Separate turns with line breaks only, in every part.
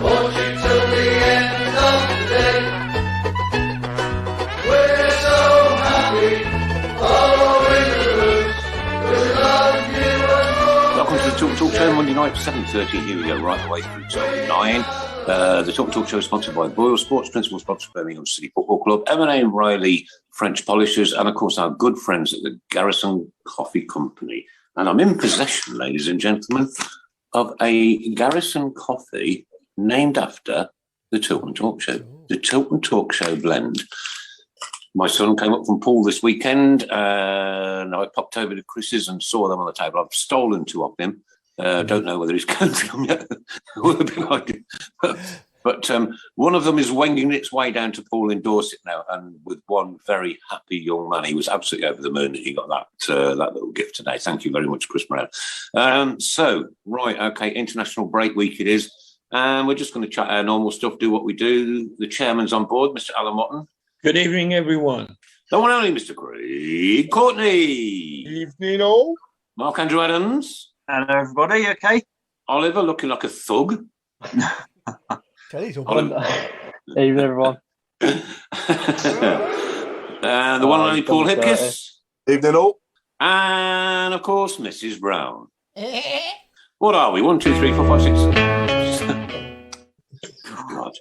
Watching till the end of the day. We're so happy, following the roots. We love you and more.
Welcome to the Tilton Talk Show, Monday night, 7:30. Here we go, right the way through till 9. The Tilton Talk Show is sponsored by Boyle Sports, principal sponsor of Birmingham City Football Club, M&A and Riley French Polishers, and of course our good friends at the Garrison Coffee Company. And I'm in possession, ladies and gentlemen, of a Garrison coffee named after the Tilton Talk Show. The Tilton Talk Show blend. My son came up from Poole this weekend, and I popped over to Chris's and saw them on the table. I've stolen 2 of them. Don't know whether he's counting them yet. But one of them is winging its way down to Poole in Dorset now, and with one very happy young man. He was absolutely over the moon that he got that little gift today. Thank you very much, Chris Brown. International break week it is. And we're just going to chat our normal stuff, do what we do. The chairman's on board, Mr. Alan Motton.
Good evening, everyone.
The one and only Mr. Craig Courtney.
Evening all.
Mark Andrew Adams.
Hello, everybody. Okay.
Oliver looking like a thug.
Evening, everyone.
And the one and only Paul Hipkiss.
Evening all.
And of course, Mrs. Browne. What are we? 1, 2, 3, 4, 5, 6. Oh, God.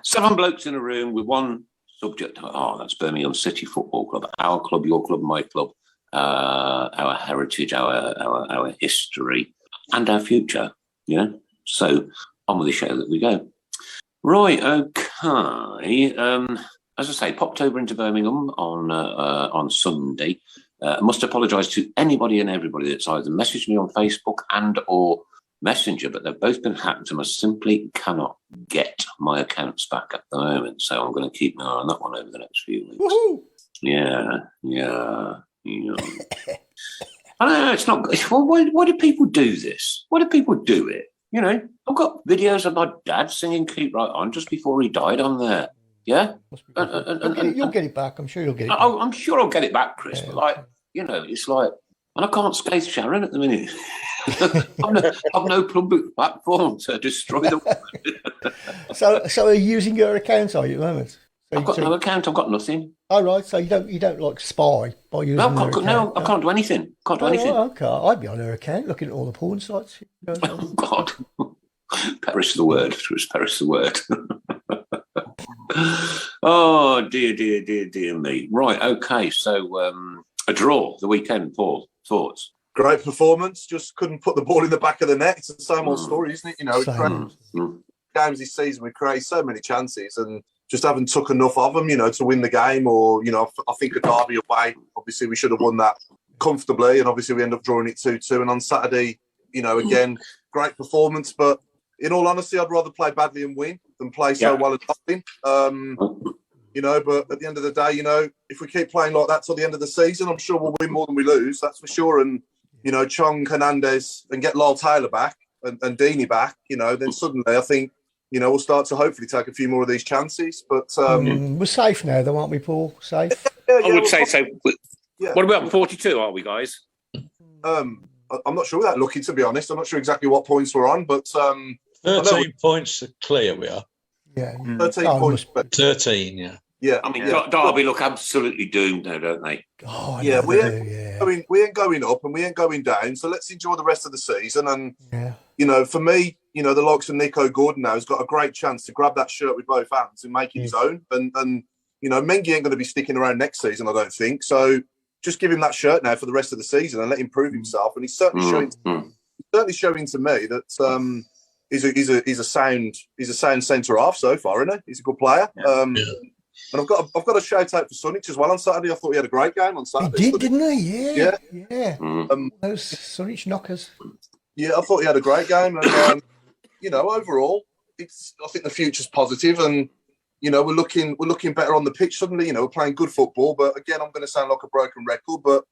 7 blokes in a room with one subject. Oh, that's Birmingham City Football Club. Our club, your club, my club. Our heritage, our history, and our future. Yeah. So on with the show that we go. Right. Okay. As I say, popped over into Birmingham on Sunday. Must apologise to anybody and everybody that's either messaged me on Facebook and or Messenger, but they've both been hacked and I simply cannot get my accounts back at the moment. So I'm going to keep an eye on that one over the next few weeks.
Woohoo!
Yeah. I don't know, it's not good. Well, why do people do this? Why do people do it? You know, I've got videos of my dad singing Keep Right On just before he died on there. Yeah?
You'll get it back. I'm sure you'll get it back.
I'm sure I'll get it back, Chris. Yeah. But it's like, and I can't scathe Sharon at the minute. I've no public platform to destroy them.
So are you using your account, are you, at the moment?
I've got no account. I've got nothing.
Oh, right. So you don't like spy by using her account?
No, I can't do anything.
Okay. I'd be on her account looking at all the porn sites.
Oh, God. Perish the word. Perish the word. Oh, dear me. Right, okay. So a draw the weekend, Paul. Thoughts?
Great performance. Just couldn't put the ball in the back of the net. It's the same old story, isn't it? You know, games this season, we create so many chances and just haven't took enough of them, you know, to win the game. Or, you know, I think a derby away, obviously we should have won that comfortably, and obviously we end up drawing it 2-2. And on Saturday, you know, again, great performance. But in all honesty, I'd rather play badly and win than play so well and not win. You know, but at the end of the day, you know, if we keep playing like that till the end of the season, I'm sure we'll win more than we lose. That's for sure. And, you know, Chong, Hernandez, and get Lyle Taylor back and Deeney back, you know, then suddenly I think, you know, we'll start to hopefully take a few more of these chances. But
we're safe now, though, aren't we, Paul? Safe?
I would say so. Yeah. What about 42, are we, guys?
I'm not sure without looking, to be honest. I'm not sure exactly what points we're on, but
13 points clear we are.
Yeah.
13 points.
13, yeah.
Yeah.
I mean, Derby look absolutely doomed now, don't they?
Oh,
yeah, we ain't going up and we ain't going down. So let's enjoy the rest of the season. And, you know, for me, you know, the likes of Nico Gordon now has got a great chance to grab that shirt with both hands and make it his own. And you know, Mengi ain't going to be sticking around next season, I don't think. So just give him that shirt now for the rest of the season and let him prove himself. And he's certainly showing to me that he's a sound centre half so far, isn't he? He's a good player. And I've got a shout out for Sunich as well on Saturday. I thought he had a great game on Saturday.
He did, didn't he? Yeah. Those Sunich knockers.
Yeah, I thought he had a great game, and you know, overall, I think the future's positive, and you know, we're looking better on the pitch suddenly. You know, we're playing good football, but again, I'm going to sound like a broken record, but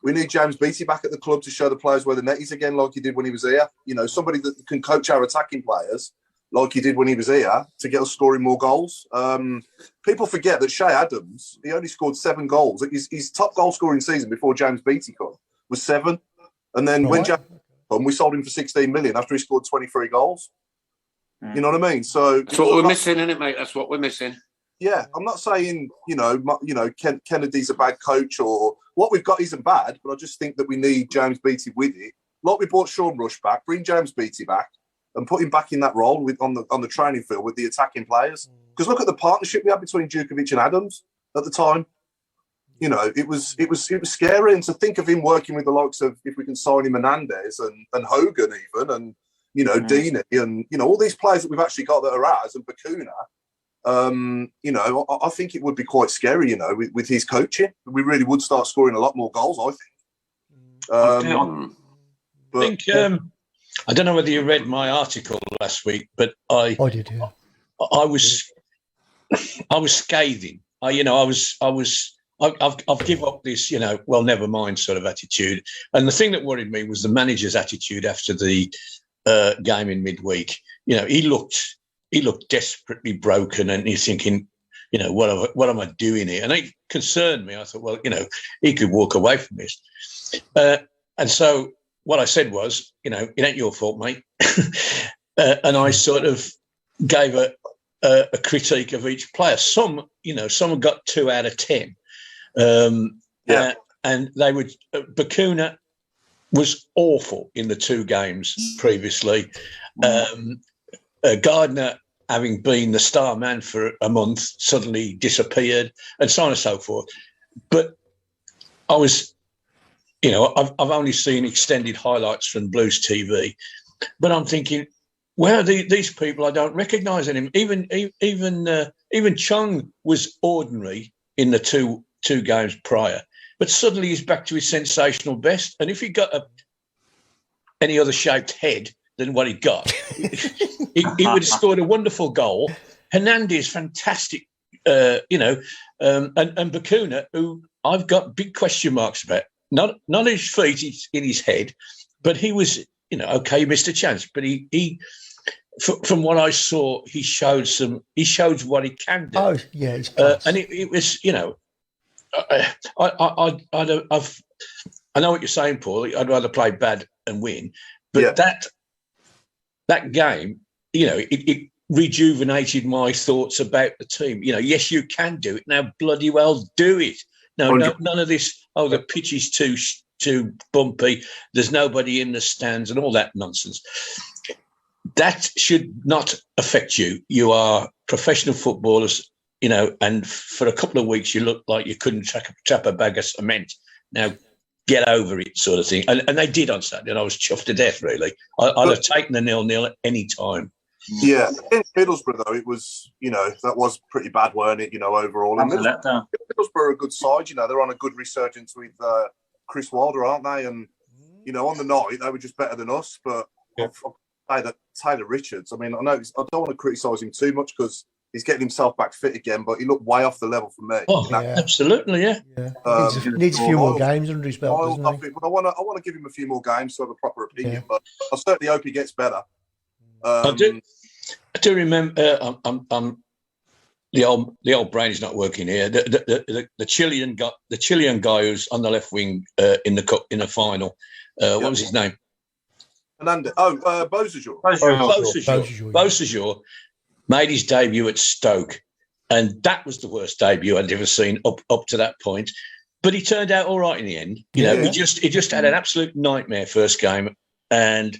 we need James Beattie back at the club to show the players where the net is again, like he did when he was here. You know, somebody that can coach our attacking players like he did when he was here to get us scoring more goals. People forget that Shay Adams, he only scored 7 goals. His top goal scoring season before James Beattie come was 7. And then when James come, we sold him for 16 million after he scored 23 goals. You know what I mean? So
that's what we're missing, isn't it, mate? That's what we're missing.
Yeah, I'm not saying Kennedy's a bad coach or what we've got isn't bad, but I just think that we need James Beattie with it. Like we brought Sean Rush back, bring James Beattie back, and put him back in that role on the training field with the attacking players. Because look at the partnership we had between Djukovic and Adams at the time. You know, it was scary, and to think of him working with the likes of, if we can sign him, Hernandez and Hogan even, and Deeney, and all these players that we've actually got that are ours, and Bakuna. I think it would be quite scary, with his coaching. We really would start scoring a lot more goals, I think.
I don't know whether you read my article last week, but I
did, yeah.
I was scathing. I've given up this, well, never mind sort of attitude. And the thing that worried me was the manager's attitude after the game in midweek. He looked desperately broken, and he's thinking, what am I doing here? And it concerned me. I thought, well, he could walk away from this. And so what I said was, it ain't your fault, mate. And I sort of gave a critique of each player. Some got 2 out of 10. And they would. Bakuna was awful in the 2 games previously. Gardner, having been the star man for a month, suddenly disappeared, and so on and so forth. But I was, I've only seen extended highlights from Blues TV, but I'm thinking, where are these people? I don't recognise any. Even Chung was ordinary in the two games prior, but suddenly he's back to his sensational best. And if he got any other shaped head than what he got, he would have scored a wonderful goal. Hernandez, fantastic, and Bakuna, who I've got big question marks about. Not his feet, in his head, but he was, okay, he missed a chance, but he from what I saw, he showed what he can do.
Oh yeah,
and it was, I know what you're saying, Paul. I'd rather play bad and win, but that game, it rejuvenated my thoughts about the team. Yes, you can do it. Now, bloody well do it. No, none of this, the pitch is too bumpy, there's nobody in the stands and all that nonsense. That should not affect you. You are professional footballers, and for a couple of weeks you looked like you couldn't trap a bag of cement. Now, get over it, sort of thing. And they did on Saturday, and I was chuffed to death, really. I'd have taken the 0-0 at any time.
Yeah, in Middlesbrough, though, it was, that was pretty bad, weren't it, overall. And Middlesbrough are a good side, they're on a good resurgence with Chris Wilder, aren't they? And, on the night, they were just better than us. But I'll say that Taylor Richards, I mean, I don't want to criticise him too much because he's getting himself back fit again, but he looked way off the level for me.
Oh, yeah. Absolutely, yeah.
Needs a few more games under his belt, doesn't he?
But I want to give him a few more games to have a proper opinion, but I certainly hope he gets better.
I do remember. The old brain is not working here. The Chilean guy who's on the left wing in the final. What was his name?
Hernandez. Beausejour.
Beausejour made his debut at Stoke, and that was the worst debut I'd ever seen up to that point. But he turned out all right in the end. He just had an absolute nightmare first game, and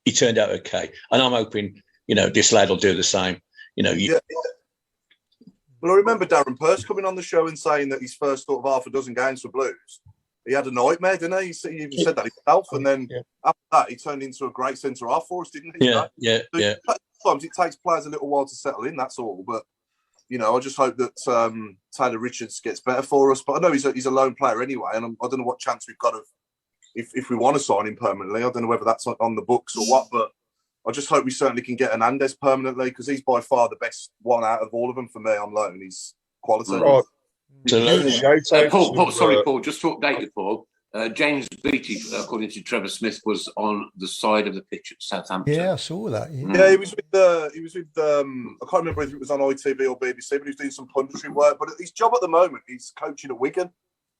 he turned out okay. And I'm hoping, this lad will do the same. Well,
I remember Darren Purse coming on the show and saying that his first sort of half a dozen games for Blues, he had a nightmare, didn't he? He even said that himself. And then after that, he turned into a great centre-half for us, didn't he? Sometimes it takes players a little while to settle in, that's all. But, I just hope that Taylor Richards gets better for us. But I know he's a lone player anyway, and I don't know what chance we've got of if we want to sign him permanently. I don't know whether that's on the books or what, but I just hope we certainly can get Hernandez permanently because he's by far the best one out of all of them for me on loan. He's quality.
Right.
Paul, just to update you, Paul. James Beattie, according to Trevor Smith, was on the side of the pitch at Southampton.
Yeah, I saw that.
Yeah, he was with I can't remember if it was on ITV or BBC, but he was doing some punditry work. But his job at the moment, he's coaching at Wigan.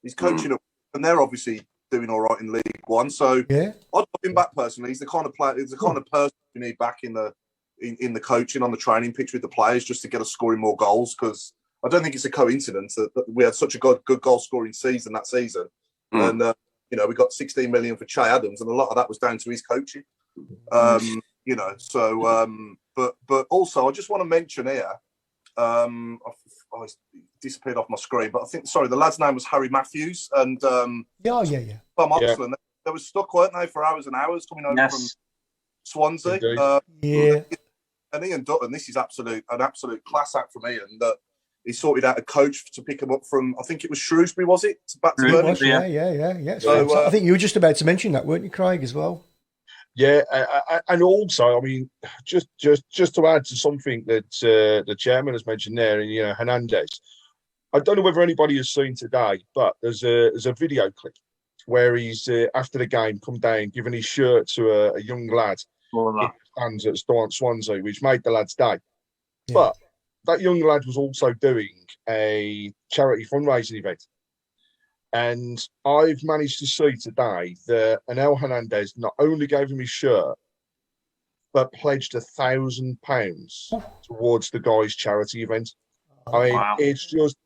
He's coaching and they're obviously doing all right in League One. So I'd love him back personally. He's the kind of player, he's the kind of person we need back in the in the coaching on the training pitch with the players just to get us scoring more goals, because I don't think it's a coincidence that we had such a good goal scoring season that season. And, we got 16 million for Che Adams, and a lot of that was down to his coaching. But also I just want to mention here, I disappeared off my screen, but I think, the lad's name was Harry Matthews and Tom Oxland. They were stuck, weren't they, for hours and hours coming over from Swansea. And Ian Dutton, this is an absolute class act from Ian, that he sorted out a coach to pick him up from, I think it was Shrewsbury, was it? Back to Birmingham.
Yeah. So, I think you were just about to mention that, weren't you, Craig, as well?
Yeah, and also, I mean, just to add to something that the chairman has mentioned there, and Hernandez. I don't know whether anybody has seen today, but there's a video clip where he's after the game come down giving his shirt to a young lad in stands at Swansea, which made the lad's day. Yeah. But that young lad was also doing a charity fundraising event. And I've managed to see today that Anel Hernandez not only gave him his shirt, but pledged £1,000 towards the guy's charity event. I mean, it's just...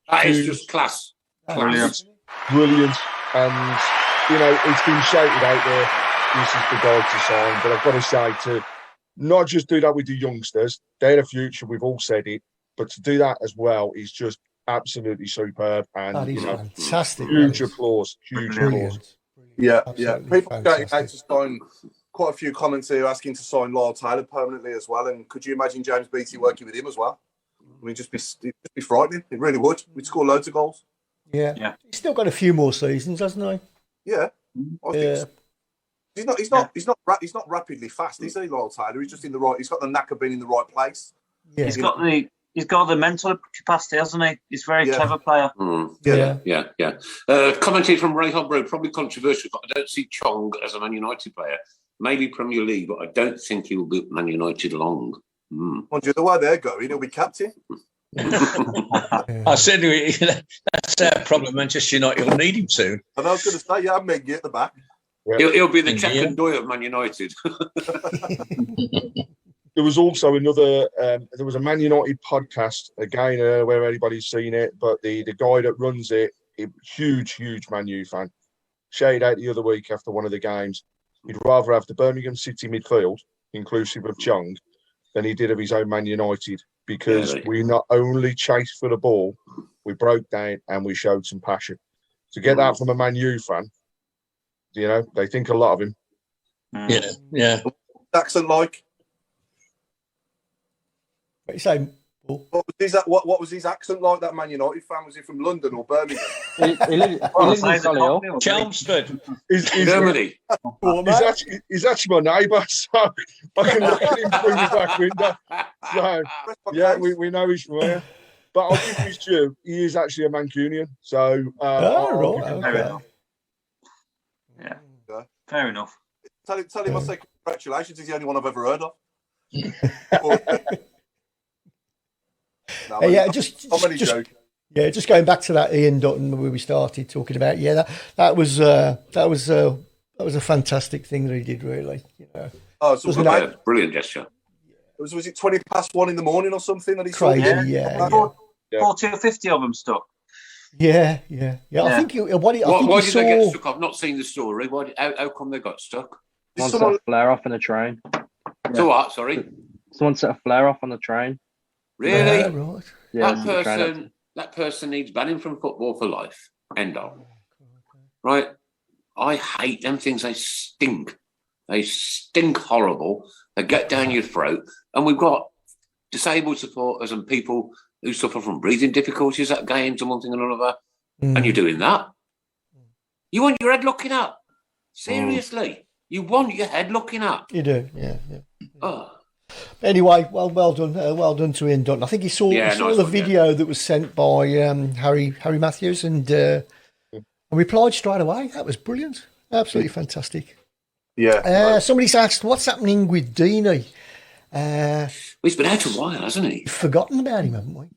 That is just class.
Brilliant. And, it's been shouted out there, this is the guy to sign. But I've got to say, to not just do that with the youngsters, they're the future, we've all said it, but to do that as well is just absolutely superb. And,
that is fantastic.
Huge applause. Huge applause.
Yeah. People getting out to sign, quite a few comments here asking to sign Lyle Taylor permanently as well. And could you imagine James Beattie working with him as well? I mean, it'd just be frightening. It really would. We'd score loads of goals.
Yeah. He's still got a few more seasons, hasn't he?
Yeah. I think he's not rapidly fast, is he, Lyle Taylor? He's just in the right. He's got the knack of being in the right place.
Yeah. He's got the mental capacity, hasn't he? He's a very clever player.
Yeah. Commentary from Ray Hobro, probably controversial, but I don't see Chong as a Man United player. Maybe Premier League, but I don't think he will be Man United long.
Mind you, the way they're going, he'll be captain.
I said that's our problem. Manchester United will need him soon.
And I was going to say, Mengi at the back.
He'll be the Jack and Doyle of Man United.
There was also another. There was a Man United podcast again, where anybody's seen it, but the guy that runs it, huge Man U fan, shouted out the other week after one of the games, he'd rather have the Birmingham City midfield, inclusive of Chung, than he did of his own Man United, because we not only chased for the ball, we broke down and we showed some passion. To get that from a Man U fan, they think a lot of him.
Yeah.
Accent like.
What are you saying, Paul?
What was his accent like? That Man United fan, was he from London or Birmingham?
he lives in Solihull.
Chelmsford.
Germany.
He's actually my neighbour, so I can look at him through the back window. So, yeah, we know he's from here. But I'll give him his due. He is actually a Mancunian. So,
Yeah. Fair enough.
Tell him I say congratulations. He's the only one I've ever heard of.
Just going back to that Ian Dutton where we started talking about. That was a fantastic thing that he did, really.
Oh, so
brilliant gesture.
Was it 1:20 in the morning or something that he saw?
Crazy,
40 or 50 of them stuck.
Yeah. I think
why did they get stuck? I've not seen the story. How come they got stuck?
Someone set a flare off in a train.
So what? Sorry.
Someone set a flare off on the train.
Really?
Yeah, right.
Yeah,
that person needs banning from football for life. End of. Right? I hate them things. They stink. They stink horrible. They get down your throat. And we've got disabled supporters and people who suffer from breathing difficulties at games and one thing and another. And you're doing that. You want your head looking up. Seriously. You want your head looking up.
You do, yeah.
Oh.
Anyway, well done to Ian Dutton. I think he saw the video that was sent by Harry Matthews and replied straight away. That was brilliant. Absolutely fantastic.
Yeah.
Somebody's asked, what's happening with Deeney?
He's been out a while, hasn't he?
We've forgotten about him, haven't we?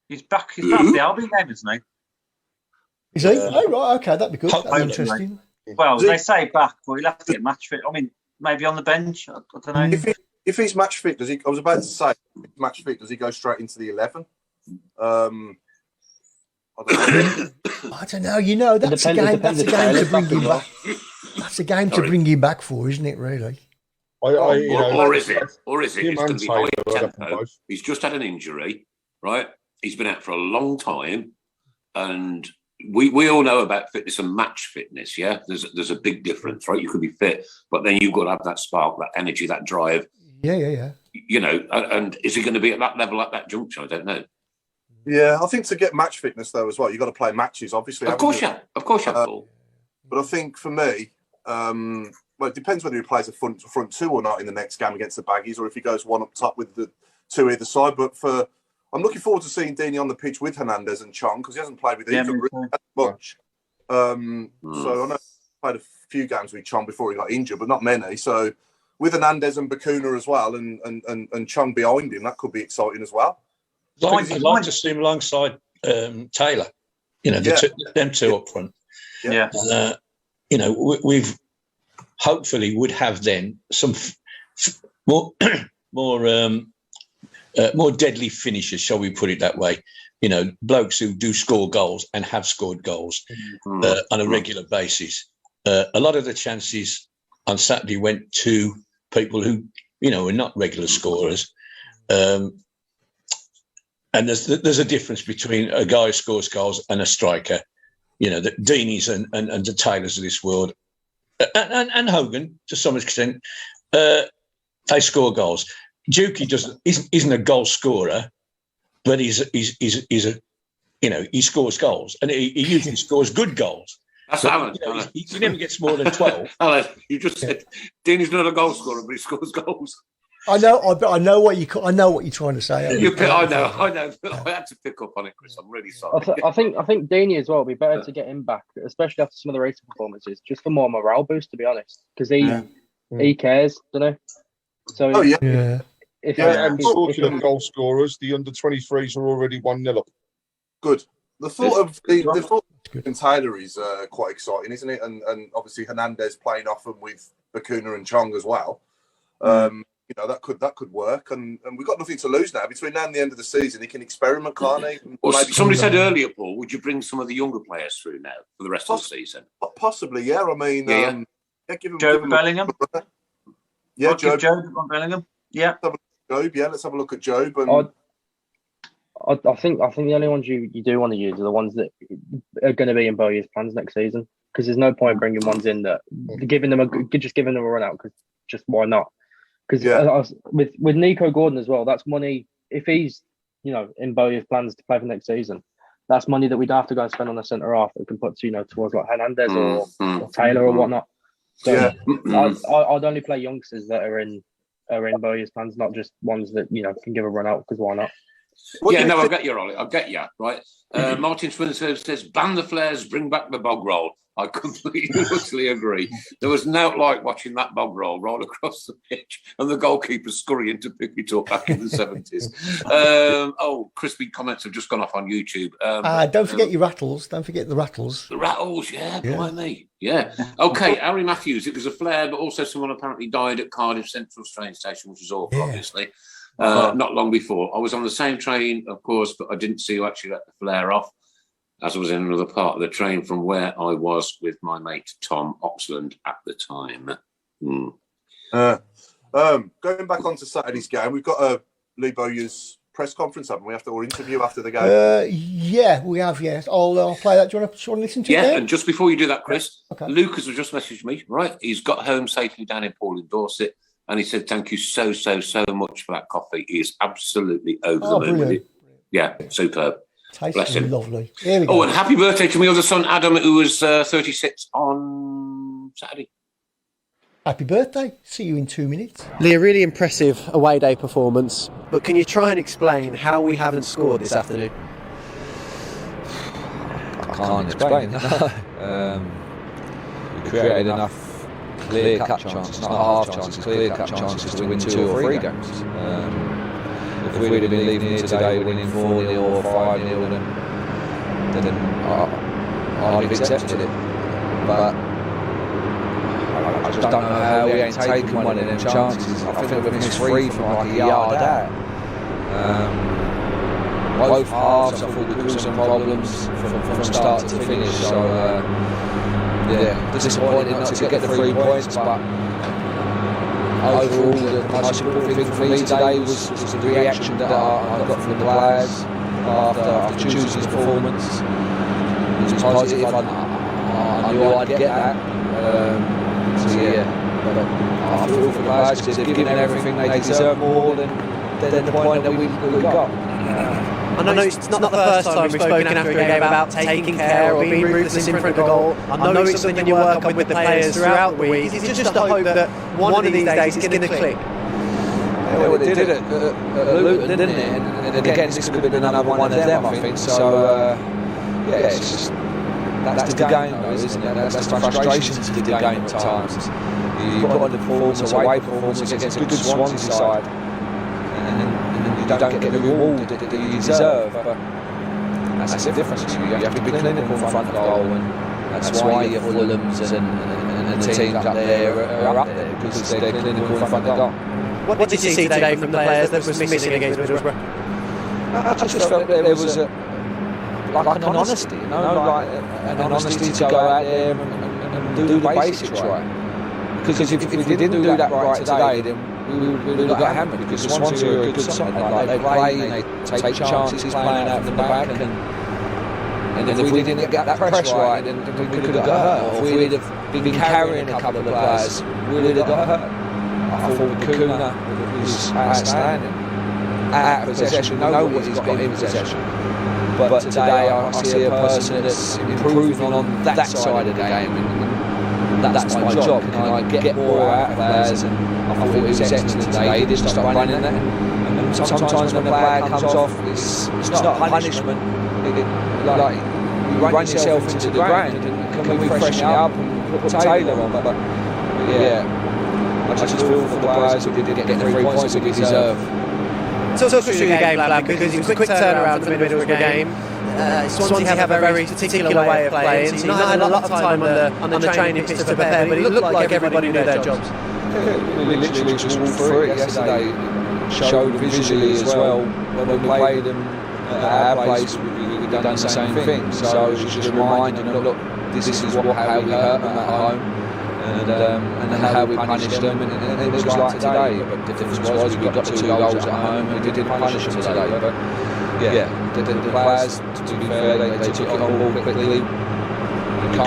He's back. He's back at the Albion game, isn't he?
Is he? Oh, right. Okay, that'd be good. That'd be interesting.
Well, they say back, but he'll have to get match fit. I mean, maybe on the bench. I don't know.
if he's match fit, does he? I was about to say, if he's match fit, does he go straight into the 11?
I don't know. You know, that's a game. That's a game to bring him back. That's a game to bring him back for, isn't it? Really.
Or is it? It's going to be high tempo. He's just had an injury, right? He's been out for a long time, and we all know about fitness and match fitness. Yeah, there's a big difference, right? You could be fit, but then you've got to have that spark, that energy, that drive.
Yeah.
You know, and is he going to be at that level at that juncture? I don't know.
Yeah, I think to get match fitness though as well, you've got to play matches, obviously.
Of course, yeah.
But I think for me, well, it depends whether he plays a front two or not in the next game against the Baggies, or if he goes one up top with the two either side. But I'm looking forward to seeing Deeney on the pitch with Hernandez and Chong, because he hasn't played with either really much. So I know he played a few games with Chong before he got injured, but not many. So with Hernandez and Bacuna as well, and Chong behind him, that could be exciting as well.
I'd like to see him alongside Taylor. You know, them two up front.
Yeah.
You know, we've hopefully would have then some more deadly finishers, shall we put it that way? You know, blokes who do score goals and have scored goals on a regular basis. A lot of the chances on Saturday went to people who, you know, are not regular scorers. And there's a difference between a guy who scores goals and a striker. You know, the Deeney's and the Taylors of this world, and Hogan to some extent, they score goals. Dukey isn't a goal scorer, but he's a, you know, he scores goals, and he usually scores good goals.
That's Alan.
You know, he never gets more than 12.
Alan, you just said Deeney's not a goal scorer, but he scores goals.
I know what you're trying to say.
I know. I had to pick up on it, Chris. I'm really sorry.
I think Deeney as well would be better to get him back, especially after some of the racing performances, just for more morale boost, to be honest, because he cares, doesn't he? So
and talking of goal scorers, the under-23s are already 1-0 up.
Good. The thought of Taylor is quite exciting, isn't it? And obviously Hernandez playing off him with Bacuna and Chong as well. You know, that could work, and we've got nothing to lose now. Between now and the end of the season, he can experiment, can't he?
Well, somebody said earlier, Paul, would you bring some of the younger players through now for the rest of the season?
Possibly, yeah. I mean, give him
Joe Bellingham.
Joe
Bellingham. Yeah.
Job, let's have a look at Job. And
I think the only ones you do want to use are the ones that are going to be in Bowyer's plans next season, because there's no point bringing ones in that giving them a run out, because just why not? Because with Nico Gordon as well, that's money. If he's, you know, in Bowyer's plans to play for next season, that's money that we'd have to go and spend on a centre half that we can put, you know, towards like Hernandez or Taylor or whatnot. So I'd only play youngsters that are in Bowyer's plans, not just ones that, you know, can give a run out, because why not?
I get you, Ollie. I get you, right? Martin Swinson says, ban the flares, bring back the bog roll. I completely, utterly agree. There was no like watching that bog roll across the pitch and the goalkeeper scurrying to pick it up back in the 70s. Crispy comments have just gone off on YouTube.
Don't forget your rattles. Don't forget the rattles.
The rattles, by me. Yeah. Okay, Harry Matthews. It was a flare, but also someone apparently died at Cardiff Central train station, which is awful, obviously. Not long before. I was on the same train, of course, but I didn't see who actually let the flare off, as I was in another part of the train from where I was with my mate Tom Oxland at the time.
Going back onto Saturday's game, we've got a Lee Bowyer's press conference, haven't we? Or interview after the game?
Yeah, we have, yes. I'll play that. Do you want to listen to it?
Yeah, and just before you do that, Chris, Lucas has just messaged me, right? He's got home safely down in Paul in Dorset, and he said, thank you so much for that coffee. He is absolutely over the moon with it. Yeah, superb. Bless him.
Lovely. Here we go.
And happy birthday to my other son, Adam, who was 36 on Saturday.
Happy birthday. See you in 2 minutes.
Lee, a really impressive away day performance, but can you try and explain how we haven't scored this afternoon?
I can't explain. We created enough clear-cut chances, not half chances, clear-cut chances to win 2 or 3 games. If we'd have been leaving here today winning 4-0 or 5-0, then I'd have accepted it. But I just don't know how we ain't taken one of them chances. I think we've missed 3 from like a yard out. Both halves, I thought we caused some problems from start to finish. So, disappointed not to get the 3 points, but overall, the most important thing for me today was the reaction that I got from the players after Tuesday's performance. It was positive. I knew I'd get that. But I feel for the players because they've given everything. They deserve more than the point that we got.
I know it's not the first time we've spoken after a game about taking care or being ruthless in front of goal. I know it's something you work on with the players throughout the week. Is it just a hope that one of these days it's going to click?
Yeah, well, they did it at Luton, didn't it? And again, this could have been another one of them, I think. So, it's just that's the game, though, isn't it? That's the frustration to the game at times. You put on the performance, away performance against a good Swansea side, and you don't get the reward that you deserve. But that's the difference. You have to be clinical in front of goal, and that's why your Fulhams and the teams up there are up there, because they're clinical in front of goal.
What did you see today from the players that was missing against Middlesbrough?
I just felt that there was an honesty, an honesty to go out there and do the basics right. Because if we didn't do that right today, then we would have got hammered, because Swansea are a good side. Like, they play and they take chances playing out from the back, and if we didn't get that press right, then we could have got hurt. Or if we'd have been carrying a couple of players, we would have got hurt. I thought Kuna was outstanding. Out of possession, we know what he's got in possession. But today I see a person that's improving on that side of the game, and that's my job. Can I get more out of players? And I thought he was excellent today. He didn't stop running that. And sometimes when the player comes off, it's not punishment. Like, you run yourself into the ground, and can we freshen it up and put Taylor on? But I just feel for the players who didn't get the 3 points that we deserve.
Talk us through the game plan, because it was a quick turnaround for the Middlesbrough game. Swansea have a very particular way of playing, so you've not had a lot of time on the training pitch to prepare, but it looked like everybody knew their jobs.
We literally just walked through it yesterday, showed visually as well. When we played them at our place, we've done the same thing. So it was just reminding them, look, this is how we hurt them at home. And how we punished them, and it was like today. But the difference was we got 2 goals at home, and we didn't punish them today. But the players, to be fair, they took it on board quickly. We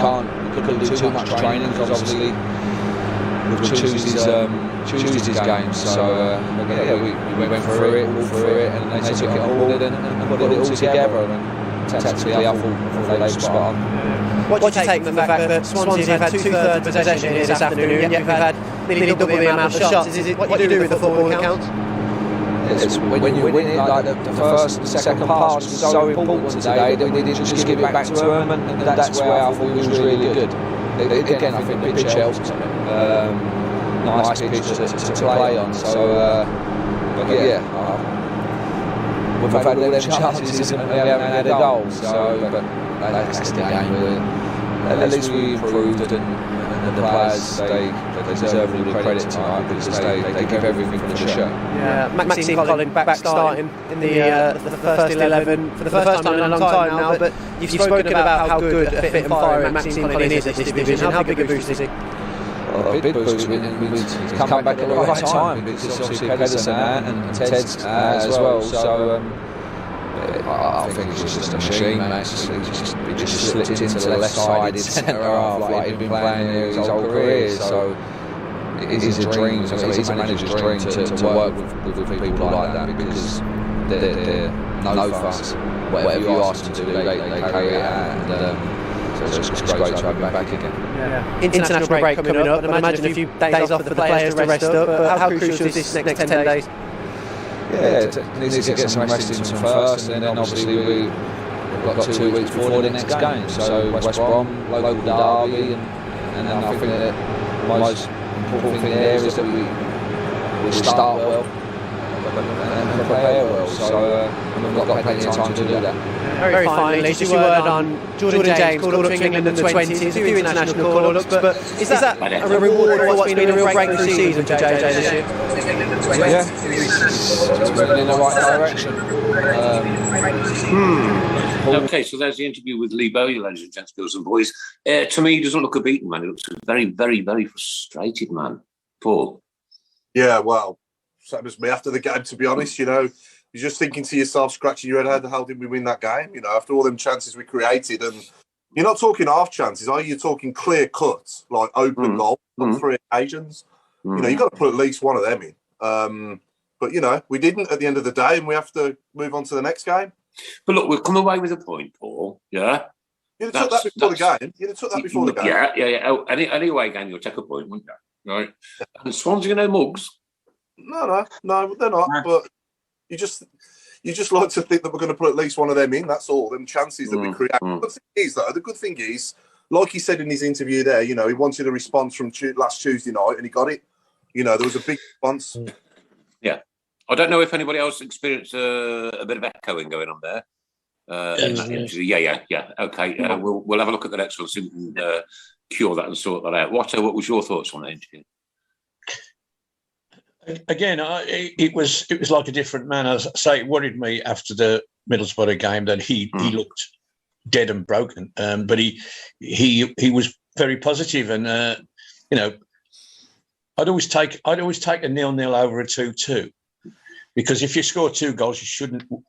couldn't do too much training, because obviously with Tuesday's game. So we went through it, and they took it on board and put it all together. And tactically, I thought they were spot on.
What do you take from the fact that Swansea have had 2/3 possession here this afternoon, yet we've had nearly double the amount of shots? Is it what you do with the football that counts?
It's when you win it, like the first and second pass was so important today that we didn't just give it back to them, and that's where I thought we was really good. Again, I think the pitch helped. Nice pitch to play on. So, we've had all them chances and we haven't had a goal. So, but that's the game. At least we improved, and the players they deserve all the credit tonight, because they give everything for the show.
Yeah, Maxime Collin back starting in the first 11 for the first time in a long time now. But you've spoken about how good a fit and firing Maxime Collin is at this division. How big a boost is he?
Well, a big boost. He's come back at the right time, because obviously Patterson and Ted's as well. So I think he's just a machine, mate. He just slipped into the left-sided centre half like he'd been playing there his whole career. So it is a dream. It's a manager's dream to work with people like that, because they're no fuss. Whatever you ask them to do, they carry it out. So it's great to have him back again.
Yeah. International break coming up, and I imagine a few days off for the players to rest up. But how crucial is this next 10 days?
Yeah, it needs to get some rest into them first, and then obviously we've got 2 weeks before the next game. So West Brom, local derby, and I think that the most important thing there is that we start well. and prepare well. So we've got plenty of time to do that.
Very finally, just a word on Jordan James called up to England in the 20s, a few international call-ups, but is that a reward for what's been a real breakthrough season for JJ this year?
Yeah, it's moving in the right direction.
Okay, so there's the interview with Lee Bowyer, ladies and gents, girls and boys. To me, he doesn't look a beaten man. He looks a very, very, very frustrated man. Paul?
Yeah, well, same as me after the game, to be honest. You're just thinking to yourself, scratching your head, how the hell did we win that game? After all them chances we created. And you're not talking half chances, are you? You're talking clear cuts, like open goal on 3 occasions. You've got to put at least one of them in. But, we didn't at the end of the day, and we have to move on to the next game.
But look, we've come away with a point, Paul. Yeah?
You'd have took that before the game. You'd have took that before the game.
Yeah. Oh, any away game, you'll take a point, wouldn't you? Right. And Swansea, no mugs.
No, they're not. But you just like to think that we're going to put at least one of them in. That's all. Them chances that we create. The good thing is, like he said in his interview there, he wanted a response from last Tuesday night, and he got it. There was a big response.
Yeah. I don't know if anybody else experienced a bit of echoing going on there. In that interview. Yeah. Okay. We'll have a look at the next one, see if we can cure that and sort that out. What was your thoughts on the interview?
Again, it was like a different man. As I say, it worried me after the Middlesbrough game that he looked dead and broken. But he was very positive, and I'd always take a 0-0 over a 2-2, because if you score 2 goals,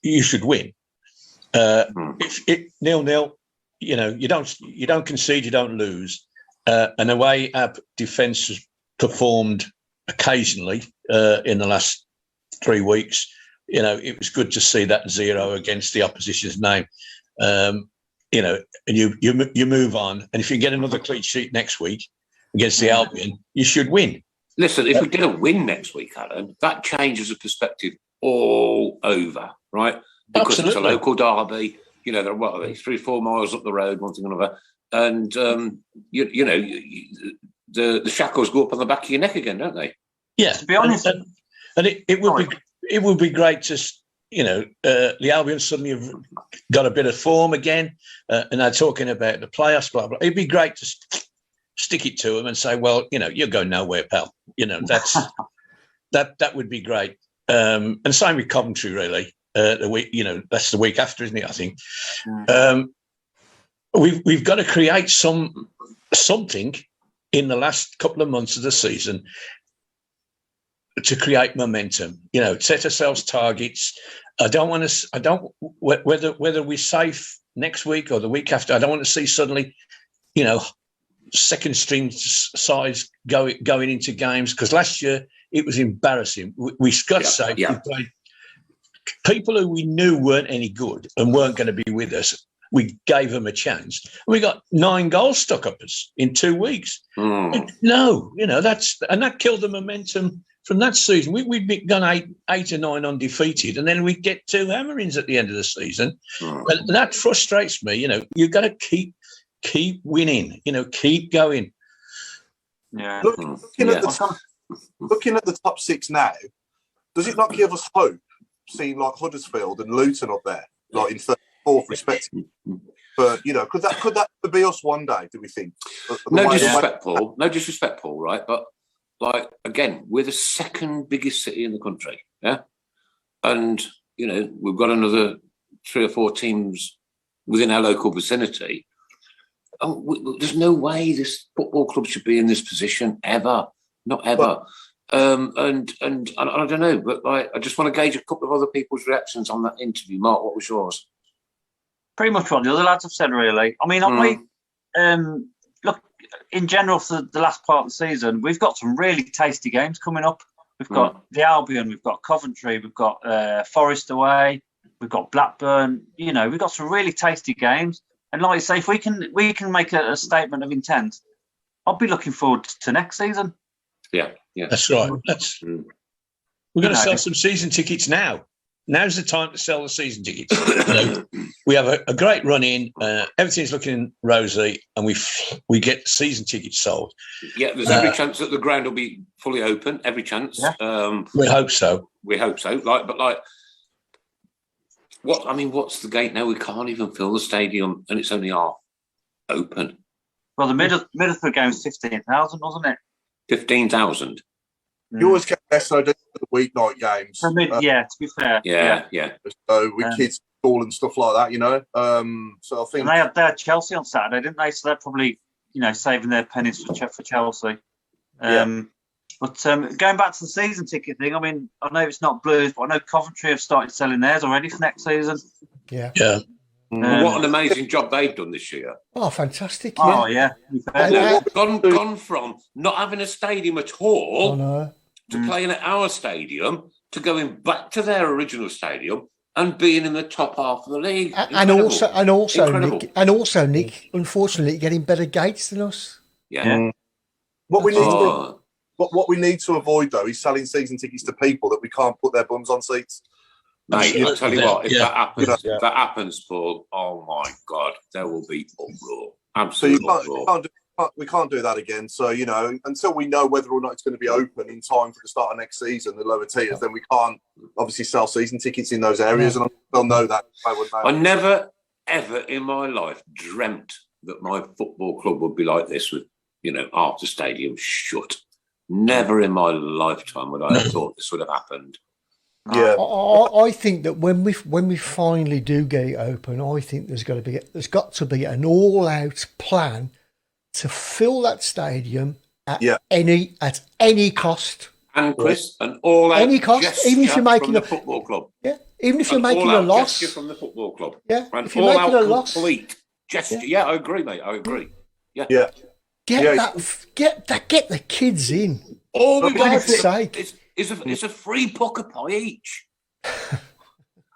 you should win. If it 0-0, you don't concede, you don't lose. And the way our defence has performed occasionally in the last 3 weeks, it was good to see that 0 against the opposition's name. And you move on, and if you get another clean sheet next week against the Albion, you should win.
Listen, if we get a win next week, Alan, that changes the perspective all over, right? Because It's a local derby. They're 3-4 miles up the road, one thing or another, and the shackles go up on the back of your neck again, don't they?
Yeah,
to be honest,
and it would be great to, the Albion suddenly have got a bit of form again, and they're talking about the playoffs, blah blah. It'd be great to stick it to them and say, well, you're going nowhere, pal. That's that would be great. And same with Coventry, really. The week, that's the week after, isn't it? I think we've got to create something in the last couple of months of the season to create momentum. Set ourselves targets. Whether we're safe next week or the week after, I don't want to see suddenly, second string sides going into games, because last year it was embarrassing. We got to say we played people who we knew weren't any good and weren't going to be with us. We gave them a chance. We got 9 goals stuck up us in 2 weeks. No, that killed the momentum from that season. We'd gone 8 or 9 undefeated, and then we get 2 hammerings at the end of the season. And that frustrates me. You've got to keep winning. Keep going.
Yeah.
Looking at the top 6 now, does it not give us hope? Seeing like Huddersfield and Luton up there, like in 3rd, 4th, respectively. But could that be us one day? Do we think?
No disrespect, Paul. Right, but again, we're the 2nd biggest city in the country. Yeah, and we've got another 3 or 4 teams within our local vicinity. There's no way this football club should be in this position ever. Not ever. And I don't know, but I just want to gauge a couple of other people's reactions on that interview. Mark, what was yours?
Pretty much what the other lads have said, really. I mean, look, in general, for the last part of the season, we've got some really tasty games coming up. We've got the Albion, we've got Coventry, we've got Forest away, we've got Blackburn. We've got some really tasty games. And like I say, if we can make a statement of intent, I'll be looking forward to next season.
Yeah.
That's right. We're going to sell some season tickets now. now's the time to sell the season tickets. We have a great run in. Everything's looking rosy, and we get season tickets sold.
Yeah, there's every chance that the ground will be fully open. Every chance.
Yeah. We hope so.
We hope so. What's the gate now? We can't even fill the stadium, and it's only half open.
Well, the Middlesbrough game was 15,000, wasn't it?
15,000.
You always get SOD for the weeknight games.
To be fair.
Yeah.
So with kids school and stuff like that, So I think
and they had Chelsea on Saturday, didn't they? So they're probably, saving their pennies for Chelsea. But going back to the season ticket thing, I mean, I know it's not Blues, but I know Coventry have started selling theirs already for next season.
Yeah.
What an amazing job they've done this year.
Oh, fantastic.
Oh, yeah.
Gone from not having a stadium at all to playing at our stadium to going back to their original stadium and being in the top half of the league.
And also, Nick, unfortunately, getting better gates than us.
Yeah.
What we need to avoid, though, is selling season tickets to people that we can't put their bums on seats.
Mate, I'll tell you what, if that happens, Paul, oh my God, there will be uproar. Absolute uproar.
We can't do that again. So, until we know whether or not it's going to be open in time for the start of next season, the lower tiers, then we can't obviously sell season tickets in those areas. And they'll know that.
I never, ever in my life dreamt that my football club would be like this with, half the stadium shut. Never in my lifetime would I have thought this would have happened.
Yeah,
I think that when we finally do get it open, I think there's got to be an all-out plan to fill that stadium at any cost.
And Chris, an all-out
any cost, even if you're making
the football club.
Yeah, even if you're making a loss
from the football club.
Yeah,
if you're making a loss, complete gesture. Yeah, I agree, mate. I agree. Yeah.
Get the kids in.
All we
got
to say is a free puck a pie each.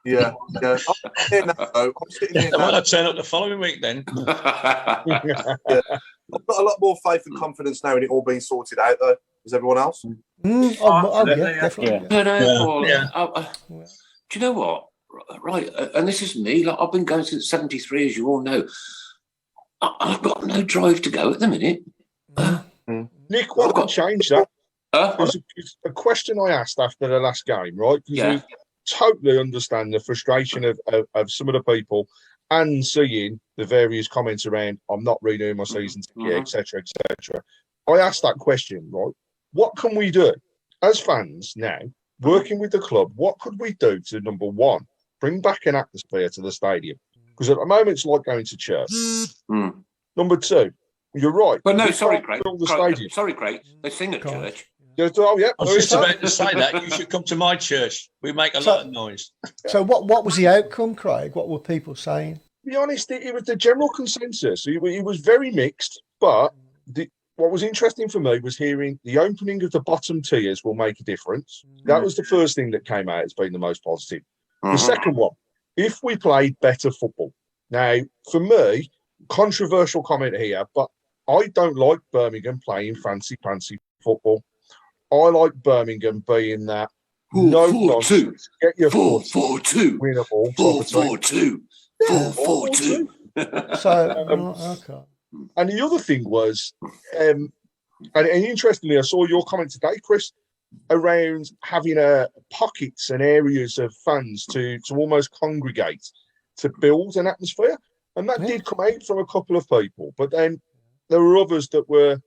Yeah. I'm sitting here now.
Why not turn up the following week then?
I've got a lot more faith and confidence now in it all being sorted out, though. Is everyone else?
Definitely.
Do you know what? Right, and this is me. I've been going since '73, as you all know. I've got no drive to go at the minute.
Nick, what can change that? There's a question I asked after the last game, right? Because we totally understand the frustration of some of the people and seeing the various comments around, I'm not renewing my season ticket, etc., etc. I asked that question, right? What can we do as fans now, working with the club? What could we do to, number one, bring back an atmosphere to the stadium? Because at the moment, it's like going to church. Number two, you're right.
But no, sorry, Craig. Sorry, Craig. They sing at church.
I was just about to say that. You should come to my church. We make a lot of noise.
So what was the outcome, Craig? What were people saying?
To be honest, it was the general consensus. It was very mixed, but what was interesting for me was hearing the opening of the bottom tiers will make a difference. That was the first thing that came out as being the most positive. The second one, if we played better football. Now, for me, controversial comment here, but I don't like Birmingham playing fancy football. I like Birmingham being that no nonsense. Get your
4-4-2.
Winnable.
4-4-2. 4-4-2.
So, okay.
And the other thing was, and interestingly, I saw your comment today, Chris, around having pockets and areas of fans to almost congregate to build an atmosphere. And that did come out from a couple of people. But then there were others that were...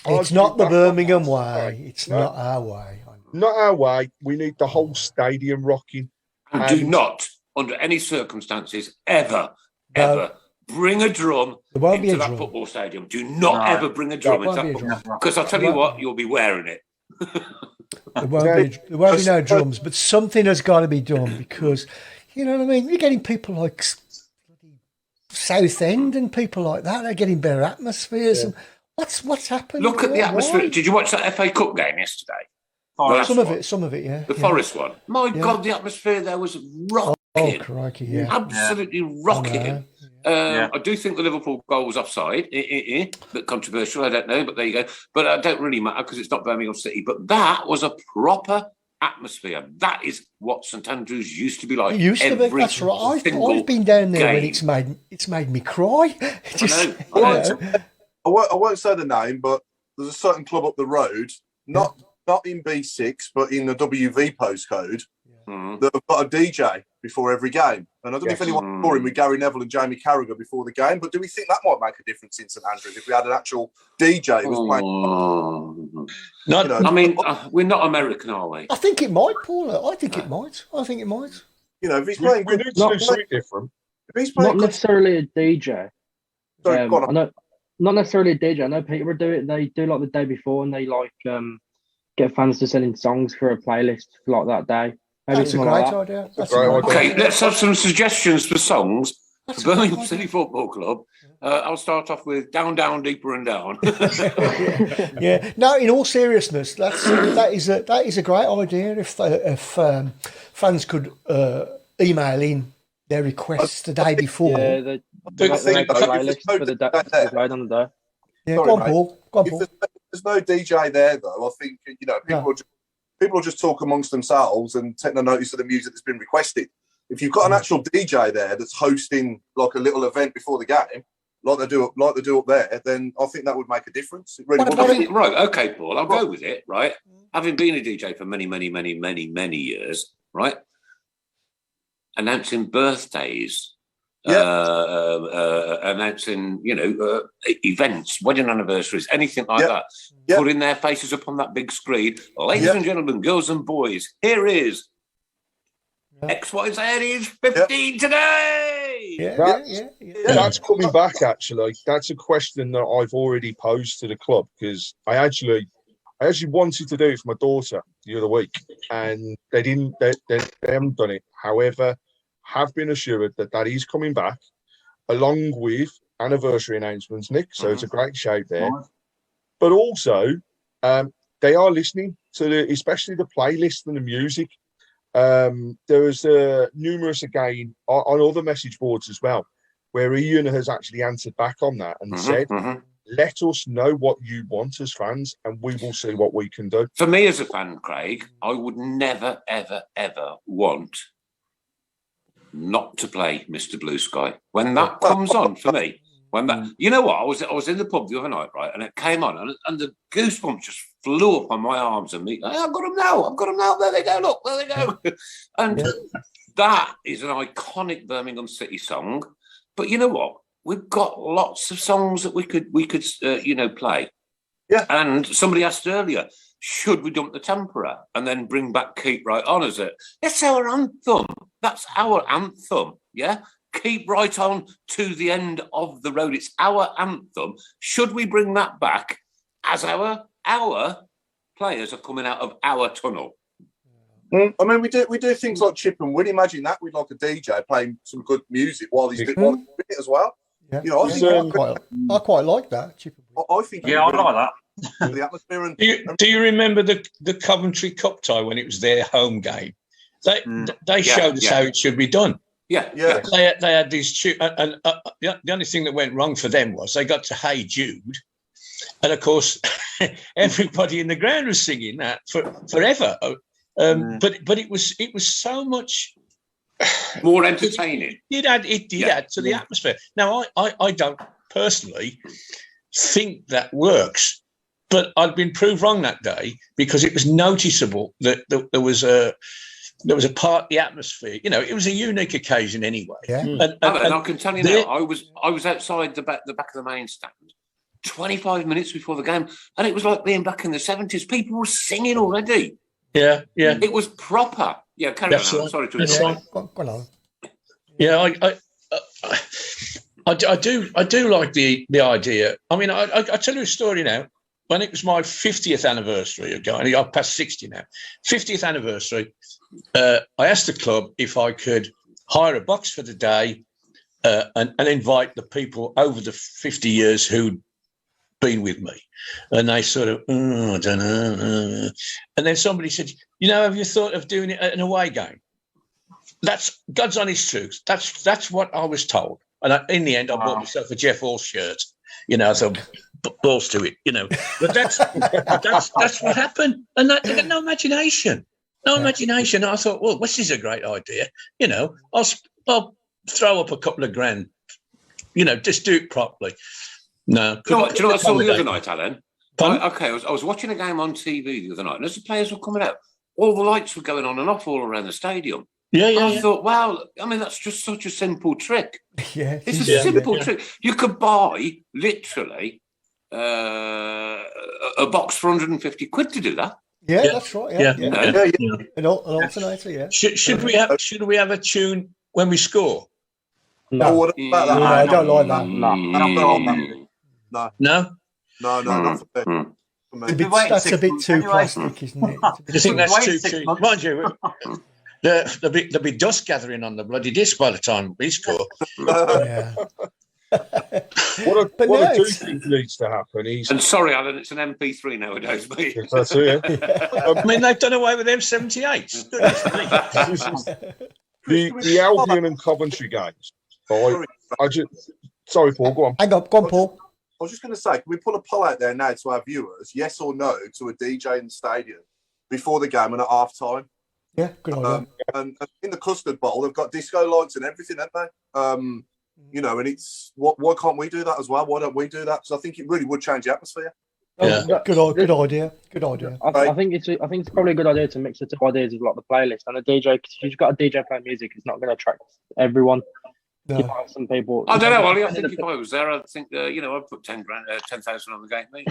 It's not the Birmingham way. It's not our way.
Not our way. We need the whole stadium rocking.
And do not, under any circumstances, ever bring a drum into that football stadium. Do not ever bring a drum into that football. Because I'll tell you what, you'll be wearing it.
There won't be no drums, but something has got to be done because, you know what I mean? You're getting people like Southend and people like that. They're getting better atmospheres. And what's happened?
Look at the atmosphere. Right? Did you watch that FA Cup game yesterday?
Some of it, yeah.
The Forest one. My God, the atmosphere there was rocking.
Oh, crikey, yeah.
Absolutely rocking. I do think the Liverpool goal was offside. Bit controversial, I don't know, but there you go. But it don't really matter because it's not Birmingham City. But that was a proper atmosphere. That is what St Andrews used to be like.
It used to be. That's right. I've been down there when it's made me cry.
I won't say the name, but there's a certain club up the road, not in B6, but in the WV postcode, that have got a DJ before every game. And I don't know if anyone saw him with Gary Neville and Jamie Carragher before the game, but do we think that might make a difference in St Andrews if we had an actual DJ who was playing?
I mean, we're not American, are we?
I think it might, Paul. I think it might.
You know, if he's playing
we need to do something different.
If he's playing
not necessarily a DJ.
Sorry, go on.
I know, not necessarily a DJ. I know Peter would do it. They do like the day before, and they like get fans to send in songs for a playlist for like that day. Maybe
That's a great idea.
Okay, let's have some suggestions for songs for Birmingham City Football Club. I'll start off with Down, Down, Deeper and Down.
Yeah. No, in all seriousness, that is a great idea. If fans could email in their requests the day before.
Yeah, they make a playlist for the day on the day.
Yeah, go on, Paul.
If there's no DJ there, though, I think people will just talk amongst themselves and take no notice of the music that's been requested. If you've got an actual DJ there that's hosting like a little event before the game, like they do up there, then I think that would make a difference. It really would.
Right, okay, Paul, I'll go with it, right? Having been a DJ for many years, right? Announcing birthdays, announcing, events, wedding anniversaries, anything like that. Putting their faces up on that big screen. Ladies and gentlemen, girls and boys, here is XYZ is 15 today.
That's coming back, actually. That's a question that I've already posed to the club because I actually wanted to do it for my daughter the other week and they haven't done it. However, have been assured that is coming back along with anniversary announcements, Nick. So it's a great shout there. But also, they are listening to especially the playlist and the music. There was numerous again on other message boards as well, where Ian has actually answered back on that and said, let us know what you want as fans and we will see what we can do.
For me as a fan, Craig, I would never, ever, ever want not to play Mr. Blue Sky. When that comes on for me, when that, you know what, I was in the pub the other night, right, and it came on and the goosebumps just flew up on my arms and me. I've got them now. There they go. Look, there they go. And that is an iconic Birmingham City song. But you know what? We've got lots of songs that we could play.
Yeah.
And somebody asked earlier, should we dump the Tempera and then bring back Keep Right On as it? It's our anthem. That's our anthem. Yeah. Keep right on to the end of the road. It's our anthem. Should we bring that back as our players are coming out of our tunnel?
I mean, we do things like Chip and Win. Imagine that with like a DJ playing some good music while he's doing it as well.
Yeah.
You know,
I quite like that. Chip and
Win. I think.
Yeah, I like that.
The atmosphere and
do you remember the Coventry Cup tie when it was their home game? They showed us how it should be done.
Yeah.
They had these and the only thing that went wrong for them was they got to Hey Jude, and of course everybody in the ground was singing that forever. But it was so much
more entertaining.
It did add to the atmosphere. Now I don't personally think that works, but I'd been proved wrong that day because it was noticeable that there was a part of the atmosphere. You know, it was a unique occasion anyway.
Yeah.
And
I can tell you now, I was outside the back of the main stand 25 minutes before the game, and it was like being back in the 70s. People were singing already.
Yeah.
It was proper. Yeah, carry on.
Right.
Sorry to
interrupt.
Go on.
Yeah, I do like the idea. I mean, I tell you a story now. When it was my 50th anniversary of going, I'm past 60 now. 50th anniversary. I asked the club if I could hire a box for the day and invite the people over the 50 years who'd been with me. And they sort of, I don't know. And then somebody said, have you thought of doing it at an away game? That's God's honest truth. That's what I was told. And in the end, I bought myself a Jeff Hall shirt, so balls to it, But that's what happened. And they got no imagination. No imagination. I thought, well, this is a great idea. You know, I'll throw up a couple of grand. You know, just do it properly. No.
Do you know what I saw the other night, Alan? I was watching a game on TV the other night, and as the players were coming out, all the lights were going on and off all around the stadium. I thought, wow, I mean, that's just such a simple trick.
Yeah.
It's a simple trick. You could buy, literally, a box for 150 quid to do that.
Yeah, that's right. Yeah. An alternator, yeah.
Should we have a tune when we score?
No, what about that?
No, I don't like that.
No.
Not for me.
That's a bit too plastic, isn't it?
Do you think that's too cheap? Mind you, there'll be dust gathering on the bloody disc by the time we score.
Yeah.
What I do think needs to happen is...
And sorry, Alan, it's an MP3 nowadays, mate.
That's it.
I mean, they've done away with M78s.
The Albion and Coventry games. Sorry, Paul, go on.
Hang on, Paul.
I was just going to say, can we put a poll out there now to our viewers, yes or no, to a DJ in the stadium before the game and at half time?
Yeah, good idea.
And in the custard bowl, they've got disco lights and everything, haven't they? You know, and it's why can't we do that as well? Why don't we do that? Because I think it really would change the atmosphere.
Yeah. Good idea.
I think it's probably a good idea to mix the two ideas of like the playlist and a DJ. Because if you've got a DJ playing music, it's not going to attract everyone.
No.
You might have some people.
I don't know, Ollie. I think if I was there, I'd think I'd put 10,000 on the game, mate.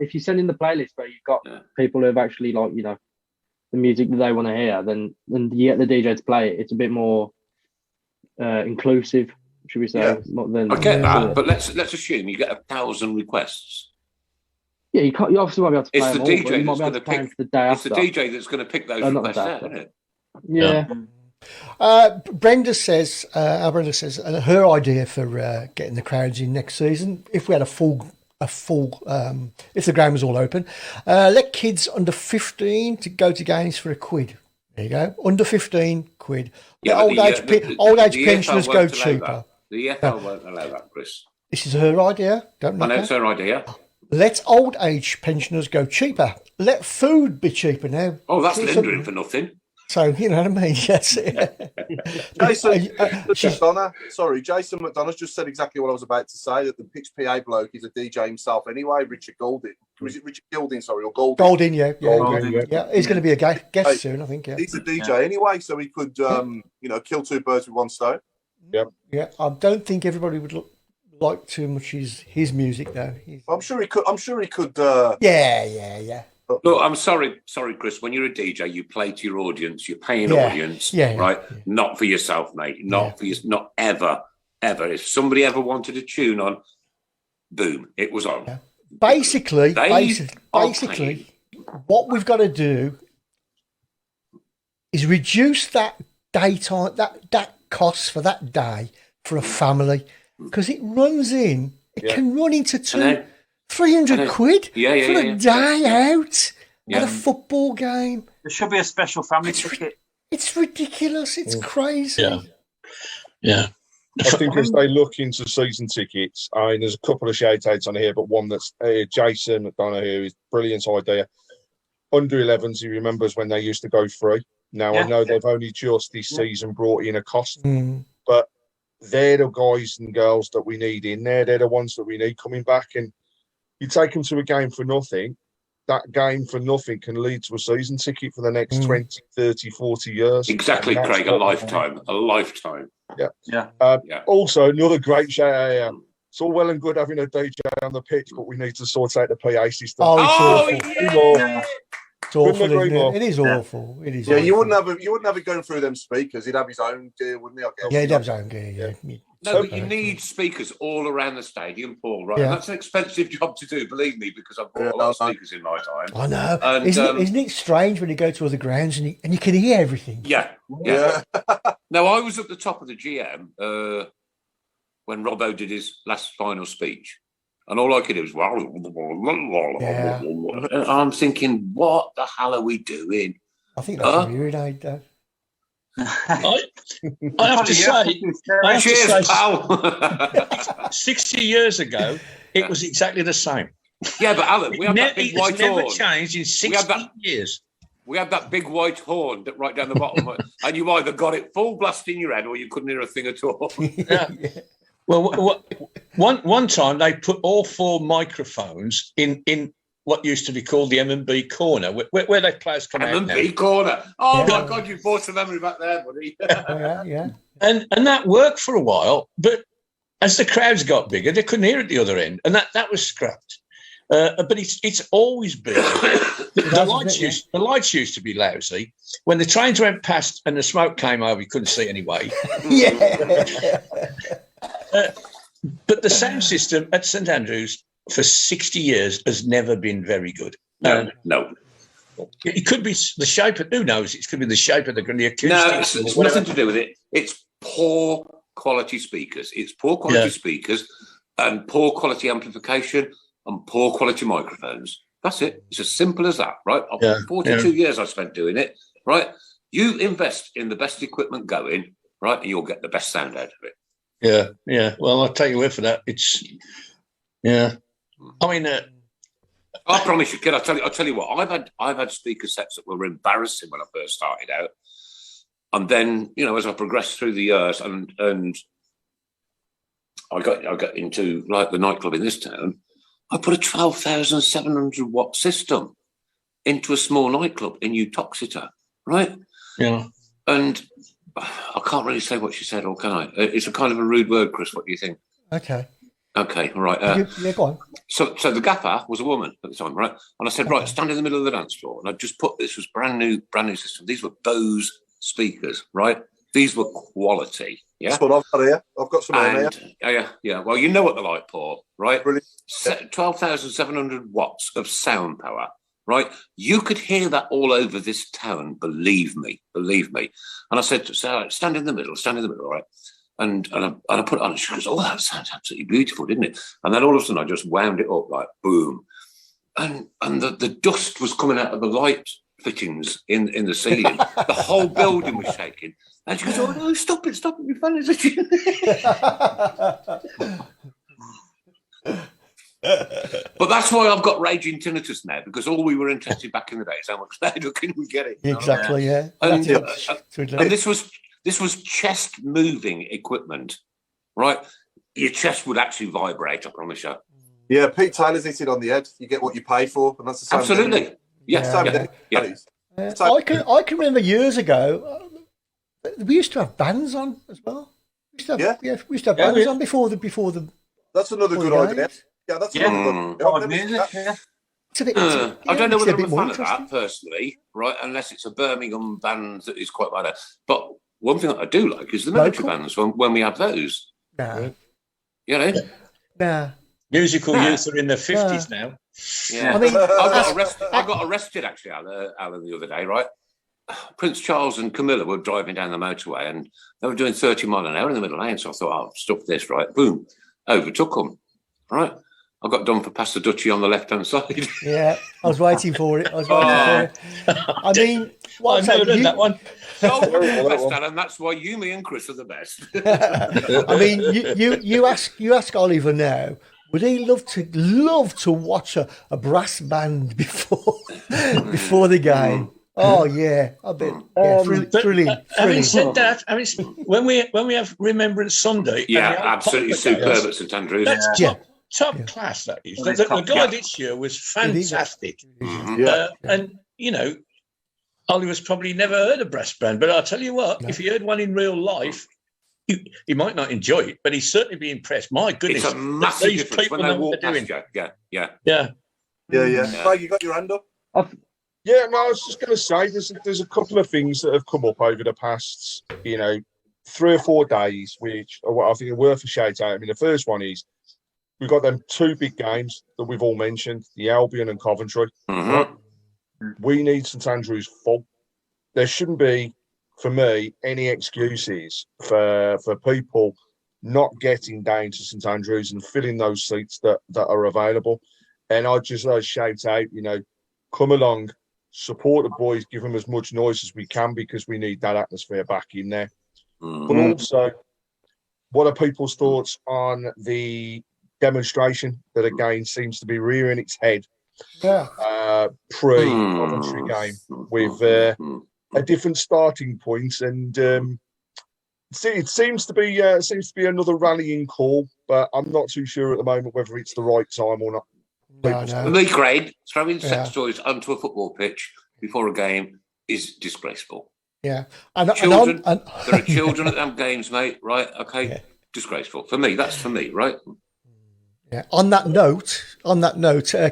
If you send in the playlist where you've got people who have actually like the music that they want to hear, then you get the DJ to play it. It's a bit more inclusive, should we say?
I get that, but let's assume you get 1,000 requests.
Yeah, you can't. You obviously won't be able to play
it's
them
the
all,
DJ
but you might
that's
be able
going
to play
to
them for the day after.
It's the DJ that's going to pick those requests out, isn't it?
Yeah.
Brenda says, her idea for getting the crowds in next season, if we had a full, if the ground was all open, let kids under 15 to go to games for £1. There you go, under 15 quid.
Yeah,
old age pensioners go cheaper.
The EFL won't allow that, Chris.
This is her idea.
I know it's her idea.
Let old age pensioners go cheaper. Let food be cheaper now.
Oh, that's lindering for nothing.
So, you know what I mean? Yes.
Jason McDonough's just said exactly what I was about to say, that the pitch PA bloke is a DJ himself anyway, Richard Goulding. Was it Richard Goulding, or Goulding?
Goulding, yeah. He's going to be a guest soon, I think, yeah.
He's a DJ anyway, so he could, kill two birds with one stone.
Yeah, I don't think everybody would like too much his music, though.
I'm sure he could.
Yeah.
Look, I'm sorry, Chris. When you're a DJ, you play to your audience. You're paying audience, right? Yeah. Not for yourself, mate. Not ever. If somebody ever wanted a tune on, boom, it was on. Yeah.
Basically, what we've got to do is reduce that daytime, that cost for that day for a family, because it runs in. It can run into 300 quid for a day out at a football game.
There should be a special family ticket.
It's ridiculous. It's crazy.
Yeah.
I think as they look into season tickets, there's a couple of shout-outs on here, but one that's Jason McDonough here is brilliant idea. Under 11s, he remembers when they used to go free. Now, I know they've only just this season brought in a cost, but they're the guys and girls that we need in there. They're the ones that we need coming back. And you take them to a game for nothing, that game for nothing can lead to a season ticket for the next 20, 30, 40 years.
Exactly, Craig, a lifetime. Yeah.
Also, another great shout out. It's all well and good having a DJ on the pitch, but we need to sort out the PA system.
It's awful, isn't it? It is awful. It is.
Yeah, you wouldn't have it going through them speakers. He'd have his own gear, wouldn't he? I guess.
Yeah, he'd have his own gear. Yeah.
No, but you need speakers all around the stadium, Paul. Right? And that's an expensive job to do. Believe me, because I've bought a lot of speakers in my time.
I know. And, isn't it strange when you go to other grounds and you can hear everything?
Yeah. No, I was at the top of the GM when Robbo did his last final speech. And all I could do was, I'm thinking, what the hell are we doing?
I think that's weird, though.
I have to say,
cheers, pal.
60 years ago, it was exactly the same.
Yeah, but Alan, we had that big white
It's never
horn.
changed in 60 years.
We had that big white horn that right down the bottom, and you either got it full blast in your head or you couldn't hear a thing at all.
Yeah. Well, one time they put all 4 microphones in what used to be called the M&B corner, where they players come out.
M&B corner. Oh my God, you brought the memory back there, buddy.
Yeah.
And that worked for a while, but as the crowds got bigger, they couldn't hear at the other end, and that was scrapped. But it's always been the lights used to be lousy. When the trains went past and the smoke came over, you couldn't see anyway.
Yeah.
But the sound system at St Andrews for 60 years has never been very good.
No.
It could be the shape of, who knows? It could be the shape of the acoustics.
No, it's nothing to do with it. It's poor quality speakers. It's poor quality speakers and poor quality amplification and poor quality microphones. That's it. It's as simple as that, right? 42 years I spent doing it, right? You invest in the best equipment going, right, and you'll get the best sound out of it.
Yeah. Well, I'll take you away for that. I mean,
I promise you, kid. I'll tell you what. I've had speaker sets that were embarrassing when I first started out, and then as I progressed through the years, and I got into like the nightclub in this town. I put a 12,700 watt system into a small nightclub in Uttoxeter, right?
Yeah.
And I can't really say what she said, or can I? It's a kind of a rude word, Chris. What do you think?
Okay,
all right.
yeah, go on.
So the gaffer was a woman at the time, right? And I said, right, stand in the middle of the dance floor. And I just this was brand new system. These were Bose speakers, right? These were quality. Yeah.
That's what I've got here. I've got some on here.
Yeah. Well, you know what they're like, Paul, right?
Brilliant.
12,700 watts of sound power, right? You could hear that all over this town, believe me. And I said, stand in the middle, right? And I put it on, and she goes, oh, that sounds absolutely beautiful, didn't it? And then all of a sudden I just wound it up like boom. And the dust was coming out of the light fittings in the ceiling. The whole building was shaking. And she goes, oh no, stop it, my fellas. But that's why I've got raging tinnitus now, because all we were interested back in the day is how much louder can we get it?
Exactly, yeah.
And this was chest moving equipment, right? Your chest would actually vibrate, I promise you.
Yeah, Pete Taylor's hit it on the head. You get what you pay for, and that's the same.
Absolutely. Yes.
I can remember years ago, we used to have bands on as well. We used to have bands on before the.
That's another good idea. Yeah, that's another good.
I don't know whether I'm a fan of that personally, right? Unless it's a Birmingham band that is quite like that. But one thing that I do like is the military bands when we have those.
Nah.
Nah.
Musical youth are in their 50s now.
Yeah. I mean, I got arrested actually, Alan, the other day, right? Prince Charles and Camilla were driving down the motorway and they were doing 30 mile an hour in the middle lane. So I thought, I'll stop this, right? Boom. Overtook them, right? I got done for past the Dutchie on the left-hand side.
Yeah, I was waiting for it. I mean,
I've never done that one.
So we're the best, Alan. That's why you, me, and Chris are the best.
I mean, you ask Oliver now. Would he love to watch a brass band before the game? Oh yeah, I bet. Yeah, thrilling.
Having said that, when we have Remembrance Sunday,
absolutely superb at St Andrews.
That's top class. That is. The guy this year was fantastic, and Oliver's probably never heard a brass band, but I'll tell you what, if he heard one in real life, he might not enjoy it, but he'd certainly be impressed. My goodness,
it's a massive difference when they walk past you. Yeah.
Craig, you got your hand up?
Yeah, no, I was just going to say there's a couple of things that have come up over the past, 3 or 4 days, which I think are worth a shout out. I mean, the first one is we've got them 2 big games that we've all mentioned, the Albion and Coventry.
Mm-hmm.
We need St Andrews full. There shouldn't be, for me, any excuses for people not getting down to St Andrews and filling those seats that are available. And I just shout out, come along, support the boys, give them as much noise as we can because we need that atmosphere back in there. Mm-hmm. But also, what are people's thoughts on the demonstration that again seems to be rearing its head pre-Coventry game with a different starting point, and it seems to be another rallying call, but I'm not too sure at the moment whether it's the right time or not.
For me, Craig, throwing sex toys onto a football pitch before a game is disgraceful.
Yeah,
there are children at them games, mate. Right? Okay, disgraceful for me. That's for me, right?
Yeah. On that note,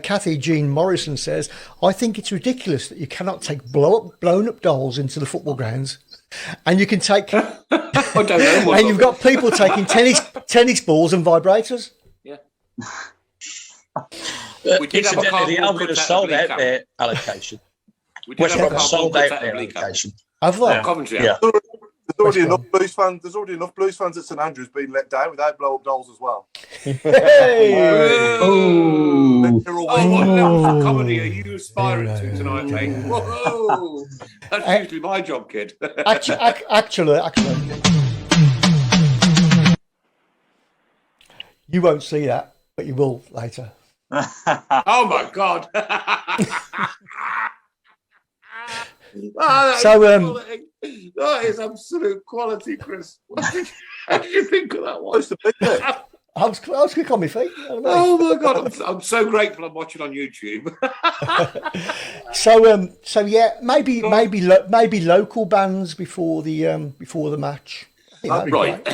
Kathy Jean Morrison says, "I think it's ridiculous that you cannot take blown up dolls into the football grounds, and you can take, I
don't know,
and you've got people taking tennis balls and vibrators."
Yeah.
Incidentally, the Albion have sold out their allocation. West Ham have sold out their allocation.
Have they?
Coventry.
Yeah.
There's already enough Blues fans. There's already enough Blues fans at St Andrews being let down without blow up dolls as well.
Hey!
Oh, what level of comedy are you aspiring to tonight, mate? Whoa! That's usually my job, kid.
Actually, you won't see that, but you will later.
Oh my God! That is absolute quality, Chris. How did you think of that one?
I was quick on my feet.
Oh my God! I'm so grateful I'm watching on YouTube.
So yeah, maybe local bands before the match.
Right.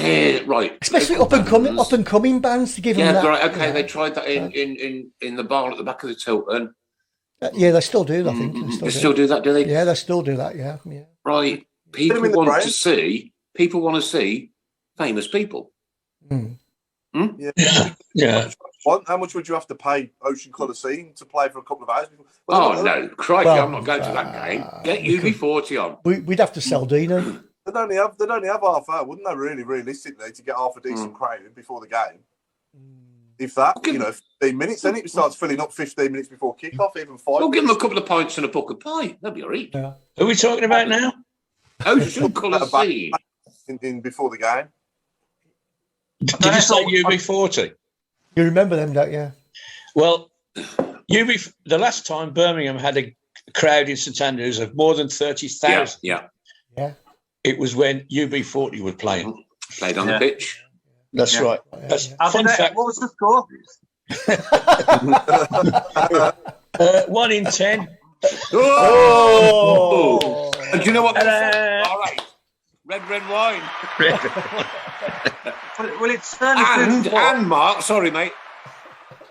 Especially up and coming bands to give them that.
Right. Okay, they tried that in the bar at the back of the Tilton.
Yeah, they still do. I think
they still do that, do they?
Yeah, they still do that. Yeah.
Right. People want to see famous people.
Yeah. How much would you have to pay Ocean Coliseum to play for a couple of hours?
No, crikey! I'm not going to that game. Get UB40 on.
We'd have to sell Dino.
They'd only have half hour, wouldn't they? Really, realistically, to get half a decent crowd before the game. If that, 15 minutes, then it starts filling up 15 minutes before kickoff, even 5
We'll give them a couple of pints and a book of pie. That'll be all right.
Yeah. Who are we talking about now?
Ocean Coliseum.
In before the game.
Did you say UB40?
You remember them, don't you?
Well, the last time Birmingham had a crowd in St Andrews of more than 30,000.
Yeah.
It was when UB40 was playing.
Played on the pitch.
That's right. That's fun fact.
What was the score?
1 in 10.
Oh! And do you know what? All right. Red wine.
Well, it's certainly
and Mark, sorry, mate.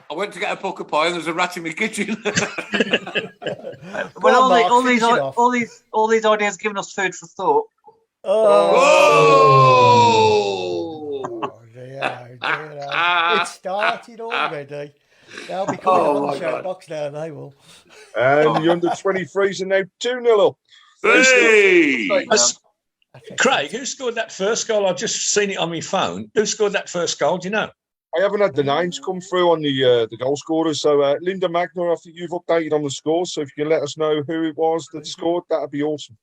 I went to get a poker pie and there's a rat in my kitchen.
Well, all these ideas giving us food for thought.
Dear. It started already. They'll be coming on the shout box now, they will.
And the under-23s are now 2-0 up.
Hey!
Craig, who scored that first goal? I've just seen it on my phone. Who scored that first goal? Do you know?
I haven't had the names come through on the goal scorers. So Linda Magner, I think you've updated on the score. So if you can let us know who it was that scored, that'd be awesome.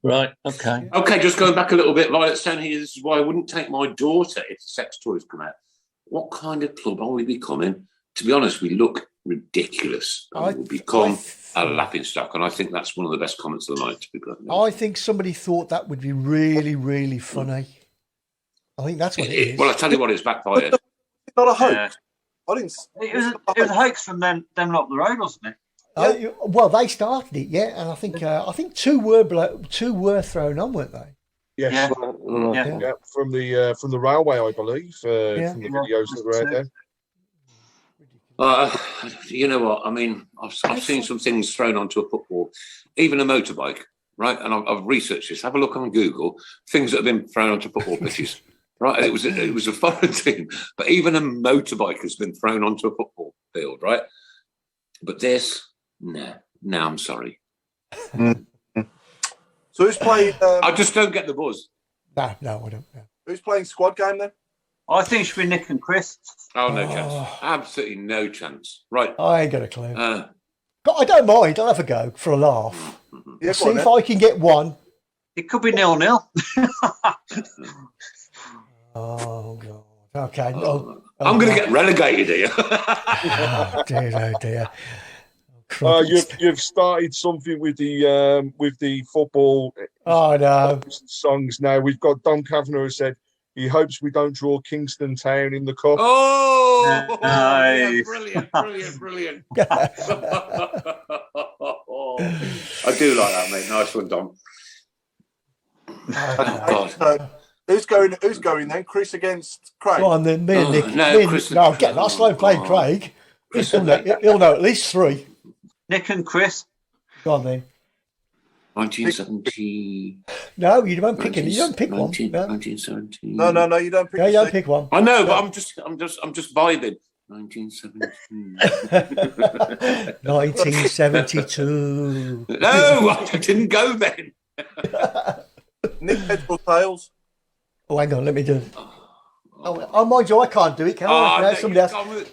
Right. Okay.
Okay. Just going back a little bit, Violet's saying here, this is why I wouldn't take my daughter if the sex toys come out. What kind of club are we becoming? To be honest, we look ridiculous. And we'll become a laughing stock, and I think that's one of the best comments of the night. To be honest.
I think somebody thought that would be really, really funny. I think that's what it is.
Well, I tell you what, it's backfired.
It's not a hoax. I didn't.
It was a hoax from them up the road, wasn't it?
Well, they started it, and I think two were thrown on, weren't they?
Yes. Yeah. From the railway, I believe. From the videos that were out there.
You know what? I mean, I've seen some things thrown onto a football, even a motorbike, right? And I've researched this. Have a look on Google, things that have been thrown onto football pitches, right? It was a foreign thing, but even a motorbike has been thrown onto a football field, right? But this, no, I'm sorry.
So who's playing?
I just don't get the buzz.
No, I don't. No.
Who's playing squad game then?
I think it should be Nick and Chris.
Oh, no chance. Absolutely no chance. Right.
I ain't got a clue. But I don't mind. I'll have a go for a laugh.
Yeah,
see if I can get one.
It could be 0-0.
Oh, God. Okay.
I'm going to get relegated here.
Oh dear.
You've started something with the football.
Oh no.
Songs now. We've got Don Kavanagh who said he hopes we don't draw Kingston Town in the cup.
Oh,
Nice.
yeah, brilliant. I do like that, mate. Nice one, Dom. Oh, God.
Who's going then? Chris against Craig?
Go on then, me and Nick.
No, Chris.
No, get that slow played Craig. Chris will he'll know at least 3.
Nick and Chris.
Go on then.
1970.
No, you don't pick any. You don't pick one.
1970.
No, you don't pick.
No, you don't pick one.
I know, but I'm just vibing. 1970.
1972.
No, I didn't go then.
Nick, heads or tails?
Oh, hang on, let me do it. Oh, mind you, I can't do it, can I? No, somebody else.
Go on,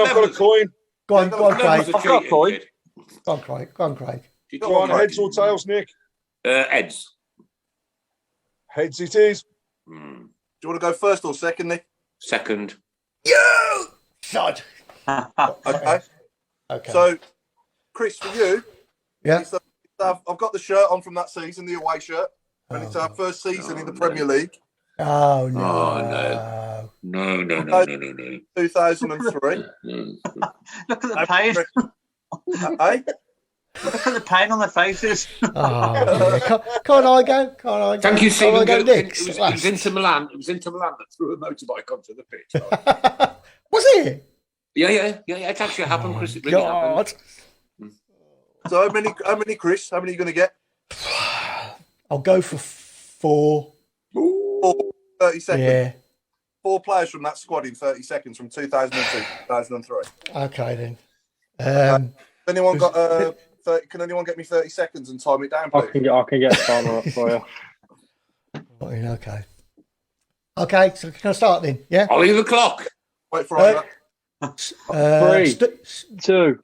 I've got a coin.
Go on, Craig.
I've got a coin.
Go on, Craig.
Go on, heads or tails, Nick?
Heads.
Heads it is.
Do you want to go first or second, Nick?
Second.
You sod.
Okay.
Okay.
So, Chris, for you,
Yeah.
I've got the shirt on from that season, the away shirt, and it's our first season in the Premier League.
Oh no.
Oh, no.
2003.
Look at the pain.
Hey?
Look at the pain on their faces.
Oh, dear. Can't I go?
Thank you, Stephen.
Go next.
It was Inter Milan. It was Inter Milan that threw a motorbike onto the pitch.
Was it?
Yeah. It actually happened, Chris. It really happened.
So how many, Chris? How many are you going to get?
I'll go for 4.
30 seconds.
Yeah.
4 players from that squad in 30 seconds from 2002, 2003.
Okay then.
Anyone got 30, can anyone get me 30 seconds and time it down, please?
I can get a timer up for you.
Okay, so can I start then? Yeah.
I'll leave the clock.
Wait for Oliver.
3, 2,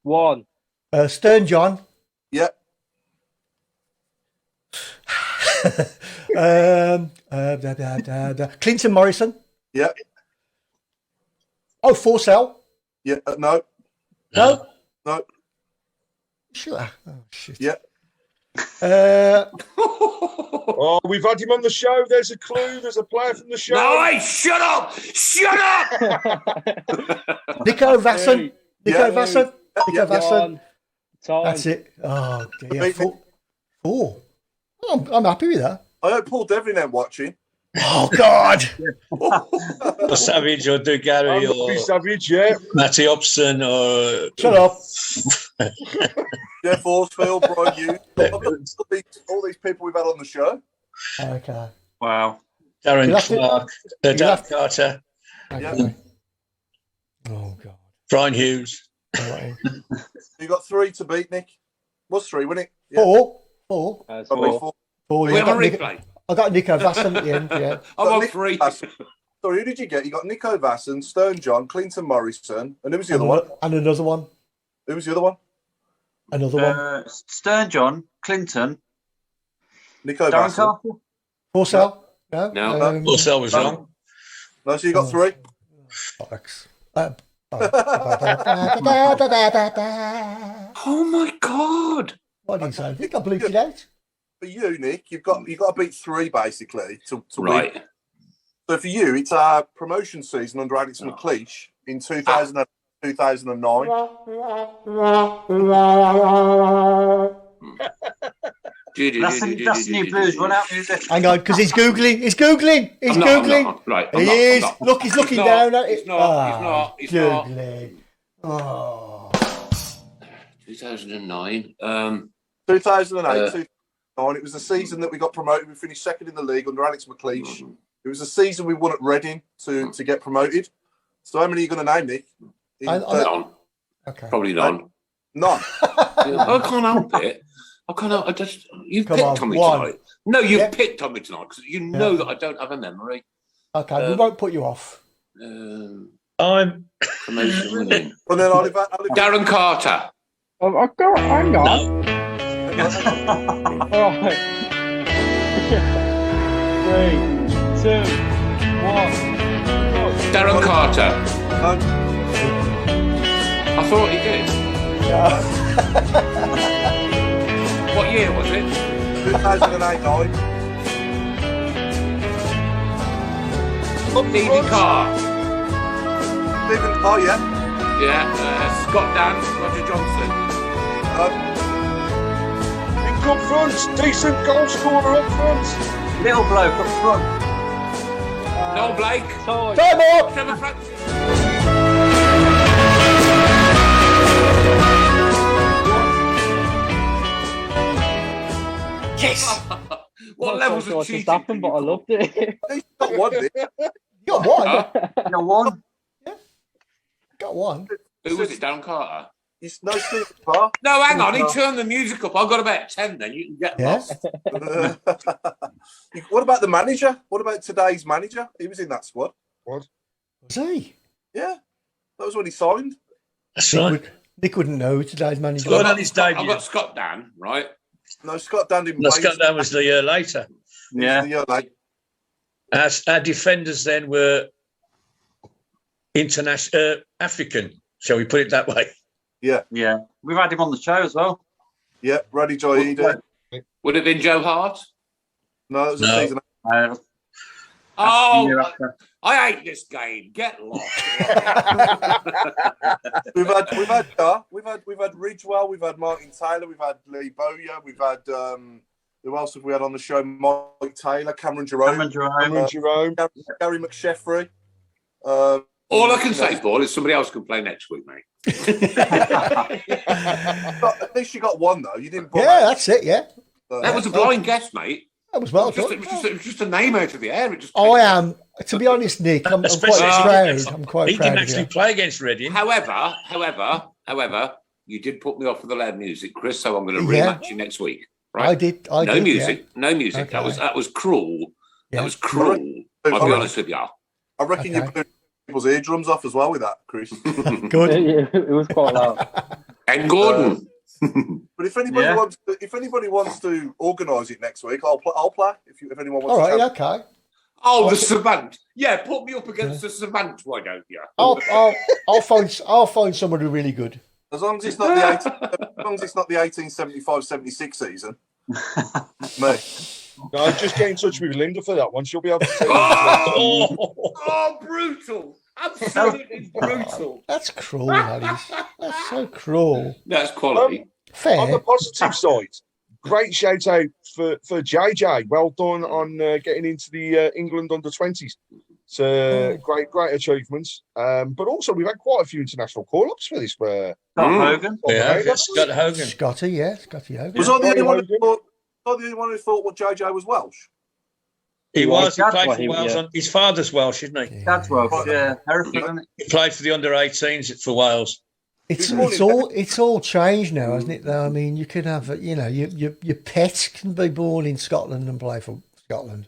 1.
Stern John.
Yeah.
Clinton Morrison.
Yeah.
Oh, Forsell.
Yeah. No.
No. Sure. Oh, shit.
Yeah.
Oh, we've had him on the show. There's a clue. There's a player from the show.
No, hey, shut up!
Nico Vasson. Nico Vasson.
Time.
That's it. Oh, dear. 4. Oh, I'm happy with that.
I hope Paul Devlin ain't watching.
Oh, God.
Or Savage or Dugary or
Savage, yeah.
Matty Upson or...
Shut up.
Jeff Horsfield, Brian Hughes. All these people we've had on the show.
Okay.
Wow.
Darren Clark, Dan Carter.
Okay. Oh, God.
Brian Hughes.
Right.
You got 3 to beat, Nick. What's 3, wasn't it? Yeah.
4.
Probably 4.
4.
We have a replay.
I got Nico Vasson at the end, yeah.
I'm on 3.
Sorry, who did you get? You got Nico Vasson, Stern John, Clinton Morrison, and who was the other one?
And another one.
Who was the other one?
Another one.
Stern John, Clinton,
Nico
Darren
Vasson.
Carter.
Forsell? No.
No.
Forsell was wrong.
No, so you got 3.
Bollocks.
Oh my God!
What did you say? I think I bleeped it out.
For you, Nick, you've got to beat 3 basically to
Right.
win. So for you, it's our promotion season under Alex McLeish in 2009.
That's New Blues Run Out music.
Hang on, because he's googling. He's googling.
I'm not. Right.
He is. Look, he's looking down at it.
He's not.
Googling. Oh.
2009.
2008, 2009. It was the season that we got promoted. We finished second in the league under Alex McLeish. It was the season we won at Reading to get promoted. So how many are you going to name, Nick?
None.
Okay.
Probably none.
None.
I can't help it. You've picked on me tonight. No, you've picked on me tonight because you know that I don't have a memory.
Okay, we won't put you off.
I'm
promotion winning.
And then Oliver.
Darren Carter.
Hang on.
no.
All right. 3, 2, 1.
Darren Carter?
No.
I thought he did. What year was it?
2008-9.
Stevie Carr.
Stephen Carr, yeah.
Yeah. Scott Dan, Roger Johnson.
Up front, decent goal scorer up front.
Little bloke up front.
Noel Blake.
Time up!
Trevor Francis.
Yes!
What levels of
Just
cheating?
happened, but I loved it.
He's got one, did he?
You got one.
You won.
Got one.
Who was it? Darren Carter.
He's no Stephen Carr.
No, hang on. He turned the music up. I've got about 10 then. You can get
Yeah.
lost.
What about the manager? What about today's manager? He was in that squad.
Was he?
Yeah. That was when he signed.
That's right.
Nick wouldn't know today's manager.
Good on his
I've
debut.
got Scott Dan, right?
No, Scott Dan didn't
No,
play.
Scott, that was the year later.
Yeah.
Like,
Our defenders then were international, African, shall we put it that way?
yeah.
Yeah. We've had him on the show as well.
Yeah. Roddy Joyede.
Would it have been Joe Hart?
No, it was a
No.
season.
Oh,
year after.
I hate this game. Get lost.
We've had Ridgewell, we've had Martin Taylor, we've had Lee Bowyer, we've had who else have we had on the show? Mike Taylor, Cameron Jerome,
Jerome.
Gary McSheffrey.
All I can say, Paul, is somebody else can play next week, mate.
At least you got one though. You didn't.
Yeah, that's it. Yeah,
That was a blind guess, mate.
that was well
It was
done.
just a name out of the air. It just
I am, to be honest, Nick. I'm quite
Especially
proud. I'm quite
He
proud
didn't
of
actually
you.
play against Reading.
However, you did put me off with the loud music, Chris. So I'm going to
Yeah.
rematch you next week. Right?
I did.
No
Yeah.
music. No music.
Okay.
That was cruel.
Yeah.
That was cruel. I'll be honest with you.
I reckon you
Okay.
blew people's eardrums off as well with that, Chris.
Good.
It was quite loud.
And Gordon.
But if anybody wants to organise it next week, I'll play. If anyone wants.
All right.
to
Okay.
Oh, the Savant. Yeah, put me up against the Savant. Why don't you?
I'll find somebody really good.
As long as it's not the 1875-76 season. Me.
No, just get in touch with Linda for that one. She'll be able to tell you.
Oh, brutal. Absolutely brutal.
That's cruel. That is. That's so cruel.
That's quality.
On
Fair.
the positive side, great shout out for JJ. Well done on getting into the England under-20s. It's great achievements. But also, we've had quite a few international call-ups for this.
Scott Hogan.
Yeah, Scott Hogan.
Scotty, yeah, Scotty Hogan.
Was I the only one who thought what JJ was Welsh?
He was. He
That's
played
why
for
he-
Wales.
yeah.
His father's Welsh, isn't he?
That's Welsh. Yeah. Hereford, isn't it?
He played for the under-18s for Wales.
It's all changed now, hasn't it? Though I mean, you can have your pet can be born in Scotland and play for Scotland.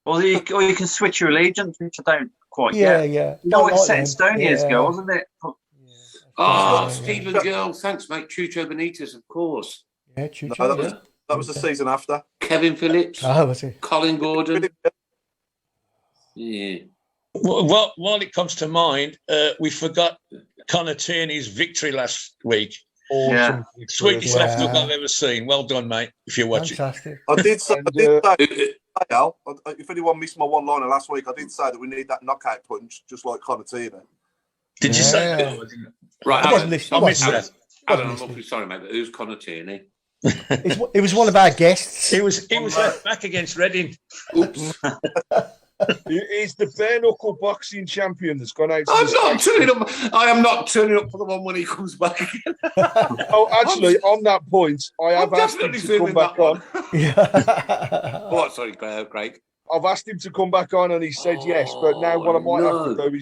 Or you can switch your allegiance, which I don't quite
Yeah,
get.
yeah.
You know,
Don't
it's
like
set in
them.
stone years
Yeah.
ago, wasn't it?
Oh, Stephen Gill. Thanks, mate. Chucho Benitez, of course.
Yeah, Chucho,
No,
yeah.
that was the season after.
Kevin Phillips.
Oh, was it?
Colin Gordon. Yeah.
Well, while it comes to mind, we forgot Connor Tierney's victory last week.
Yeah.
Sweetest left hook
Yeah.
I've ever seen. Well done, mate, if you're watching.
Fantastic.
I did say, Al, if anyone missed my one-liner last week, I did say that we need that knockout punch, just like Connor Tierney.
Did you say
Yeah.
that?
Right.
I wasn't listening.
I missed that.
Alan, I'm awfully sorry, mate, but who's Connor Tierney?
It was one of our guests.
He was left back against Reading.
Oops.
He's the bare knuckle boxing champion that's gone out. To
I'm
the
not
States.
turning up. I am not turning up for the one when he comes back again.
Oh, actually, on that point, I have
I'm
asked him
definitely
to come
filming
back
that
on.
one.
Yeah.
What? Sorry, Craig.
I've asked him to come back on, and he said yes. But now what I might have to do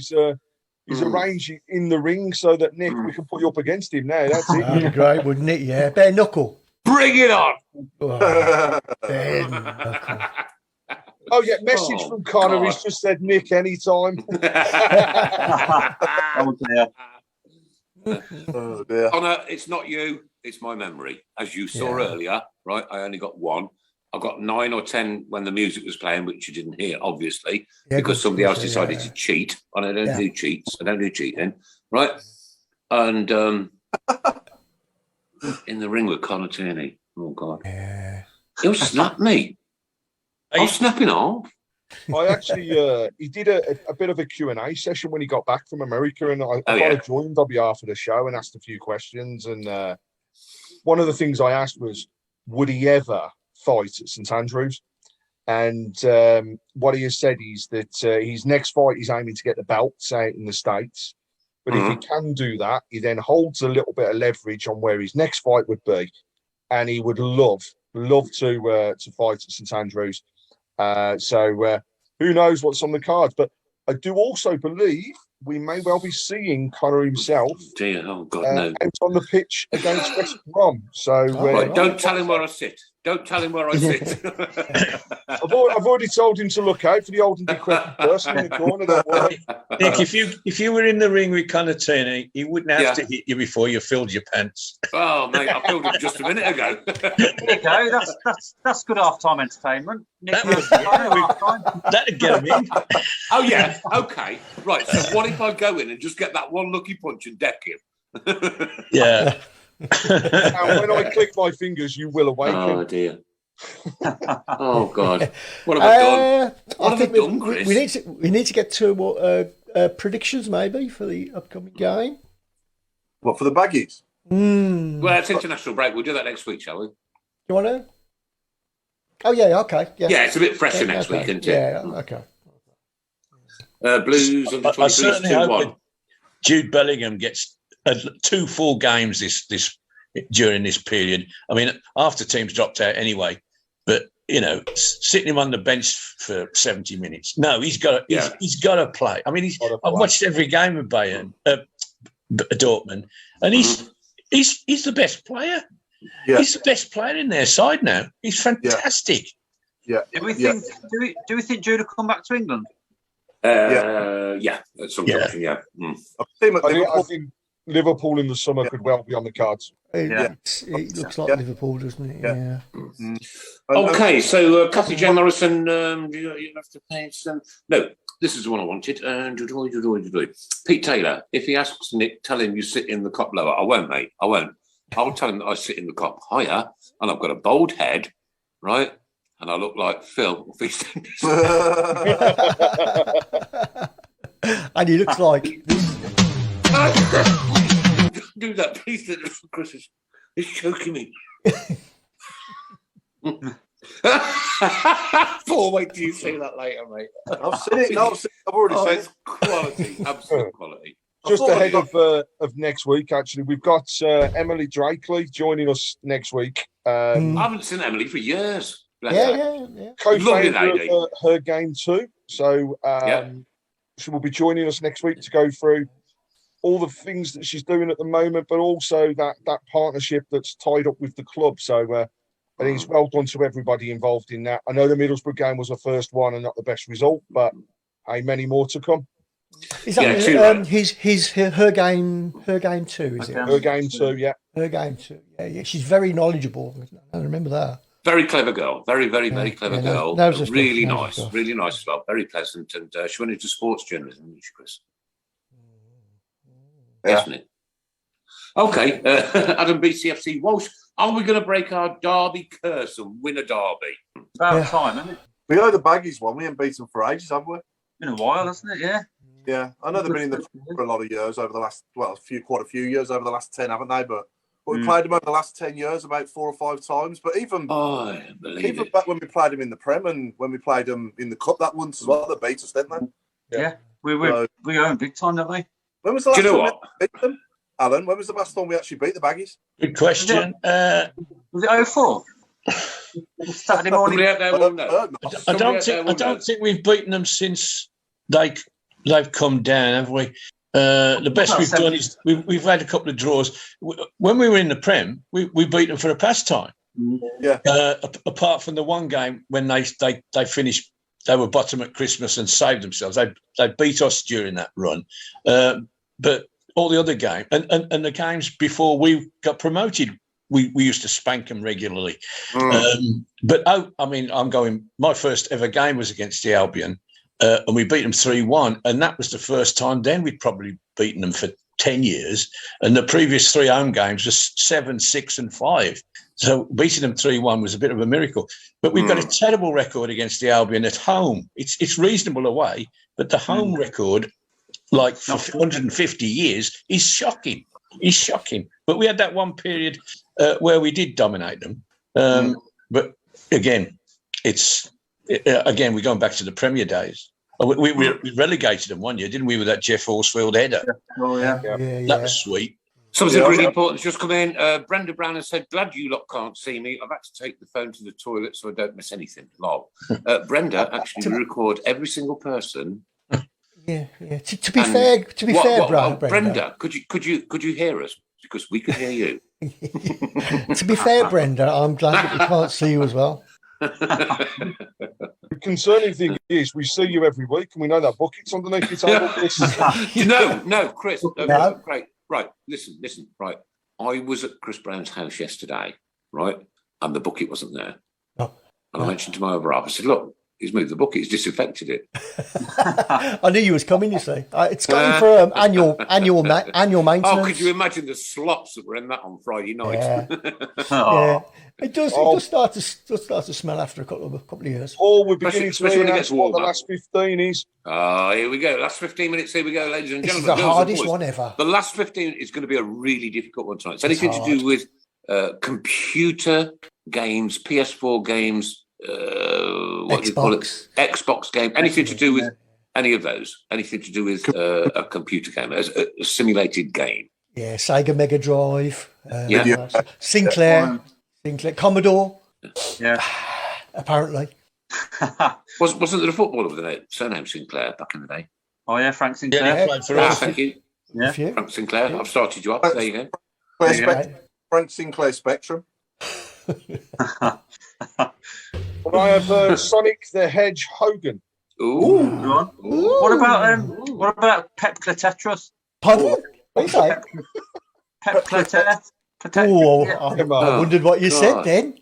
is arrange it in the ring so that Nick, we can put you up against him now. That's
That'd be
it.
great, wouldn't it? Yeah. Bare knuckle.
Bring it on.
Oh, bare knuckle.
Oh yeah, message
Oh,
from Connor.
God.
He's just said Nick anytime.
Oh, dear.
Oh, dear.
Connor, it's not you. It's my memory. As you saw
Yeah.
earlier, right? I only got one. I got 9 or 10 when the music was playing, which you didn't hear, obviously,
Yeah,
because somebody else
yeah,
decided
yeah.
to cheat. And I don't
Yeah.
do cheats. I don't do cheating, right? And in the ring with Conor Tierney. Oh, God.
Yeah.
He'll snap me. I'm snapping off.
I actually, he did a bit of a Q&A session when he got back from America, and I kind of joined on behalf of the show and asked a few questions. And one of the things I asked was, would he ever fight at St Andrews? And what he has said is that his next fight, he's aiming to get the belts out in the States. But if he can do that, he then holds a little bit of leverage on where his next fight would be, and he would love to fight at St Andrews. So who knows what's on the cards? But I do also believe we may well be seeing Conor himself
oh God, no.
out on the pitch against West Brom. So
right, don't tell him where I sit. Don't tell him where I sit.
I've already told him to look out for the old and decrepit person in the corner. Don't worry.
Nick, if you were in the ring with Conor Tierney, he wouldn't have to hit you before you filled your pants.
Oh, mate, I filled them just a minute ago.
There you go. That's good half-time entertainment. That'd
get him in.
Oh, yeah. Okay. Right. So what if I go in and just get that one lucky punch and deck him?
Yeah.
And when I click my fingers, you will awaken.
Oh, dear. Oh, God. What have I done? What have I done, Chris?
We need to get to predictions, maybe, for the upcoming game.
What, for the baggies?
Well, it's international break. We'll do that next week, shall we?
You want to? Oh, yeah, okay.
Yeah, it's a bit fresher next week, isn't it?
Yeah, okay.
Blues under 23
I certainly hope
2-1.
that Jude Bellingham gets 2 full games this during this period. I mean, after teams dropped out anyway, but sitting him on the bench for 70 minutes. No, he's got to play. I mean, I've watched every game of Bayern, Dortmund, and he's the best player. Yeah. He's the best player in their side now. He's fantastic.
Yeah.
Do we think Jude will come back to England?
Yeah, at some point. Yeah.
I think Liverpool in the summer could well be on the cards.
It looks like Liverpool, doesn't it? Yeah.
Okay, so Kathy J. Morrison, you have to pay some. No, this is the one I wanted. Pete Taylor, if he asks Nick, tell him you sit in the cop lower. I won't, mate. I won't. I'll tell him that I sit in the cop higher, and I've got a bald head, right? And I look like Phil.
And he looks like.
Do that, please. Chris is choking me. Paul, wait till you see that later, mate.
I've seen it. No, I've already seen it.
Quality, absolute quality.
Just ahead of next week, actually, we've got Emily Drakely joining us next week.
I haven't seen Emily for years.
Yeah.
Co-founder of Her Game Too. So she will be joining us next week to go through all the things that she's doing at the moment, but also that partnership that's tied up with the club. So I think it's well done to everybody involved in that. I know the Middlesbrough game was the first one and not the best result, but many more to come.
Is that her game too? Is it
Her Game Too? Yeah,
Her Game Too. Yeah. She's very knowledgeable. I remember that.
Very clever girl. Very clever girl. Really nice.
Stuff.
Really nice as well. Very pleasant. And she went into sports journalism, didn't she, Chris? Isn't it? Okay. Adam BCFC Walsh. Are we going to break our derby curse and win a derby?
About time, isn't it?
We know the baggies one. We haven't beaten for ages, have we?
Been a while, hasn't it? Yeah.
Yeah, I know they've been in the for a lot of years over the last, quite a few years over the last 10, haven't they? But we played them over the last 10 years about 4 or 5 times. But even back when we played them in the Prem and when we played them in the Cup that once as well, they beat us, didn't they?
Yeah. We own big time, don't we?
When was the last time we beat them? Alan, when was the last time we actually beat the baggies?
Good question.
Was it 04? Saturday morning.
I don't think we've beaten them since they've come down, have we? The best we've done is we've had a couple of draws. When we were in the Prem, we beat them for a pastime.
Yeah.
Apart from the one game when they finished, they were bottom at Christmas and saved themselves. They beat us during that run, but all the other games and the games before we got promoted, we used to spank them regularly. But I'm going. My first ever game was against the Albion, and we beat them 3-1, and that was the first time. Then we'd probably beaten them for 10 years, and the previous 3 home games were 7, 6, and 5. So beating them 3-1 was a bit of a miracle. But we've got a terrible record against the Albion at home. It's reasonable away, but the home record, like for 150 years, is shocking. It's shocking. But we had that one period where we did dominate them. But again, we're going back to the Premier days. We relegated them one year, didn't we, with that Jeff Horsfield header?
Oh, yeah.
That was sweet.
Something really important has just come in. Brenda Browne has said, glad you lot can't see me. I've had to take the phone to the toilet so I don't miss anything. Lol. Brenda, actually, we record every single person.
Yeah. To be fair,
Brenda, could you hear us? Because we could hear you.
To be fair, Brenda, I'm glad that we can't see you as well.
The concerning thing is, we see you every week, and we know that bucket's underneath your table.
No, Chris. No. Great. Right, listen. Right, I was at Chris Brown's house yesterday, right, and the bucket wasn't there. And I mentioned to my other half, I said, look, he's moved the bucket, he's disinfected it.
I knew you was coming, you see. It's going for annual maintenance.
Oh, could you imagine the slops that were in that on Friday night?
Yeah. It does start to smell after a couple of years.
Oh, we're beginning to realize what the last 15 is.
Here we go. Last 15 minutes. Here we go, ladies and gentlemen.
This is the hardest one ever.
The last 15 is going to be a really difficult one tonight. It's anything to do with computer games, PS4 games, what do you call it? Xbox game. Anything to do with any of those. Anything to do with a computer game, a simulated game.
Yeah, Sega Mega Drive. Sinclair, Commodore.
Yeah.
Apparently.
Wasn't there a footballer with the surname Sinclair back in the day?
Oh, yeah, Frank Sinclair.
Yeah, played for us.
Thank you.
Yeah.
Frank Sinclair. I've started you up. There you go.
Frank Sinclair Spectrum.
But I have Sonic the Hedge Hogan.
Ooh.
What about Pep Cletetras?
Pardon? What is that?
Pep Cletet.
Oh, I wondered what you said then.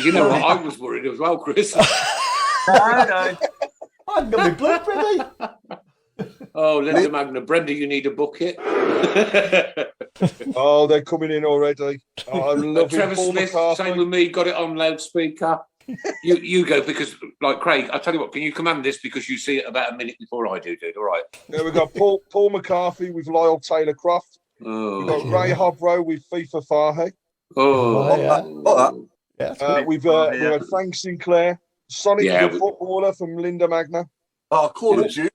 You know what? I was worried as well, Chris.
No.
I've got my blood ready.
Oh, Linda Magna. Brenda, you need a bucket.
Oh, they're coming in already. Oh, I'm loving
Trevor
Paul
Smith,
McCarthy.
same with me, got it on loudspeaker. You go, because, like, Craig, I'll tell you what, can you command this because you see it about a minute before I do, dude? All right.
There we go. Paul McCarthy with Lyle Taylor Croft.
Oh,
We've got Ray Hobro with FIFA Fahe. We've had Frank Sinclair, Sonic the footballer from Linda Magna.
Oh, Call of Duty.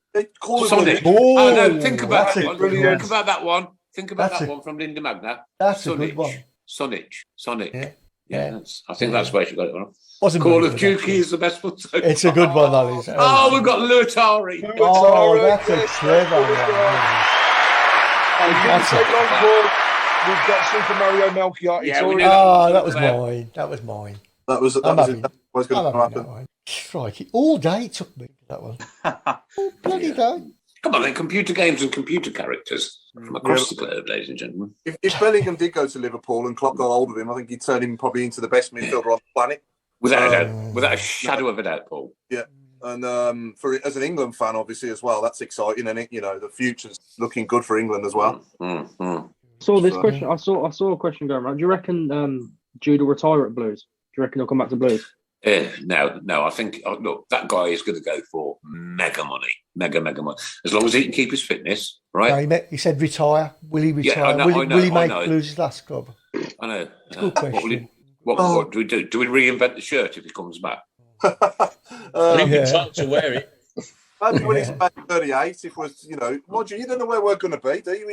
Sonic. Oh, no, think about that one. Think about that one. Think about that one from Linda Magna.
That's a good one.
Sonic.
Yeah.
I think that's where she got it from. Call of Duty is the best one.
It's a good one, that is.
Oh, we've got Luatari.
Oh, that's a clever one.
We've got Super Mario Melchior.
That was mine. That was
what's going to happen.
Crikey. All day it took me, that one. All bloody day.
Come on, then, computer games and computer characters from across the globe, ladies and gentlemen.
If Bellingham did go to Liverpool and Klopp got hold of him, I think he'd turn him probably into the best midfielder on the planet.
Without a doubt. Without a shadow of a doubt, Paul.
Yeah. And as an England fan, obviously, as well, that's exciting. And, the future's looking good for England as well.
So this question, I saw a question going around. Do you reckon Jude will retire at Blues? Do you reckon he'll come back to Blues?
No. I think, look, that guy is going to go for mega money. Mega money. As long as he can keep his fitness, right?
No, he said retire. Will he retire?
I know,
will he make Blues his last club?
I know.
It's a good question.
What do we do? Do we reinvent the shirt if he comes back?
He'd be told to wear it.
Maybe when he's about 38, if was, Roger, you don't know where we're going to be, do you?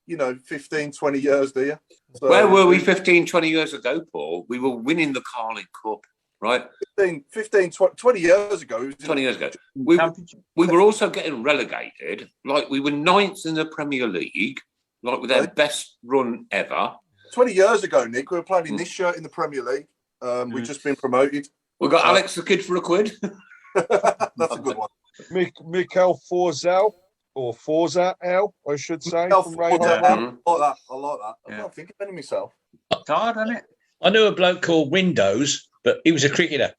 In 15, 20 years, do you? So,
where were we 15, 20 years ago, Paul? We were winning the Carling Cup, right?
20 years ago.
20 years ago. We were also getting relegated. Like, we were 9th in the Premier League, like with our best run ever.
20 years ago, Nick, we were playing in this shirt in the Premier League. We've just been promoted.
We got Alex the Kid for £1.
That's a good one.
Mikel Forzel, or Forza L, I should say.
I like that. I can't think of any myself.
It's hard, isn't it?
I knew a bloke called Windows, but he was a cricketer.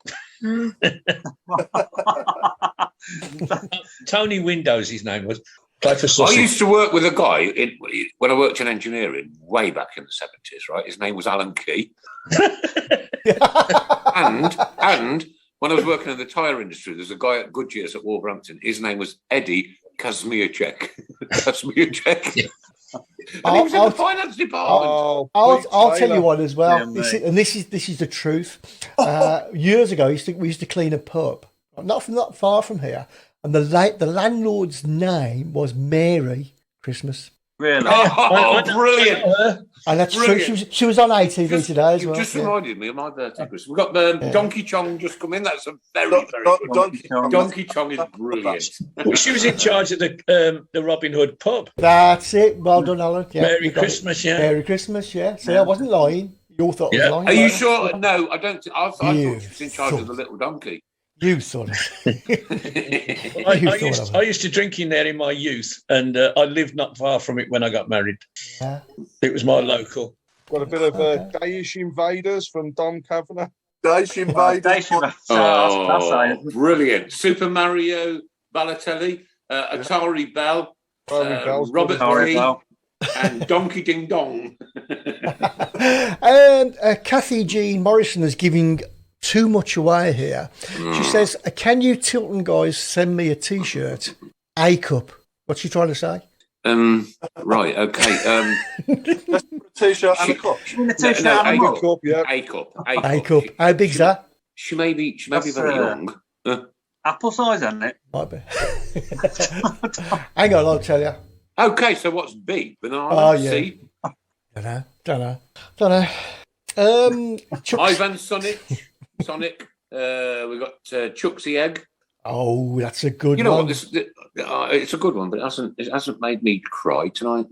Tony Windows, his name was. Played for
I
Sussex.
used to work with a guy when I worked in engineering way back in the 70s, right? His name was Alan Key. and when I was working in the tyre industry, there's a guy at Goodyear's at Wolverhampton. His name was Eddie Kazmierczak. Kazmierczak. And he was in the finance department.
I'll tell you one as well. This is the truth. Years ago, we used to clean a pub, not far from here, and the landlord's name was Mary Christmas.
Really?
Oh, brilliant!
And that's true. She was on ATV today as well.
You just reminded me of my birthday, Chris. We've got Donkey Chong just come in. That's a very Donkey Chong is brilliant.
Well, she was in charge of the Robin Hood pub.
That's it. Well done, Alan. Yeah,
Merry Christmas, yeah.
Merry Christmas, yeah. See, I wasn't lying. You all thought I was lying.
Are you sure? No, I don't. I thought she was in charge of the little donkey.
You thought
it. I used to drink in there in my youth, and I lived not far from it when I got married.
Yeah.
It was my local.
Got a bit of Danish Invaders from Dom Kavanagh.
Danish Invaders.
Oh, brilliant. Super Mario Balotelli, Atari Bell, Robert Lee, and Donkey Ding Dong.
And Kathy Jean Morrison is giving too much away here. She says, can you Tilton guys send me a T-shirt? A cup. What's she trying to say?
Right, okay.
T-shirt and a cup.
A cup, yeah. A cup.
A cup. How big's that?
She may be very young.
Apple size, isn't it?
Might be. Hang on, I'll tell you.
Okay, so what's B? Banana?
Oh, yeah.
C?
Don't know.
Ivan Sonic. We've got Chucksy Egg.
Oh, that's a good one.
You know what? It's a good one, but it hasn't made me cry tonight.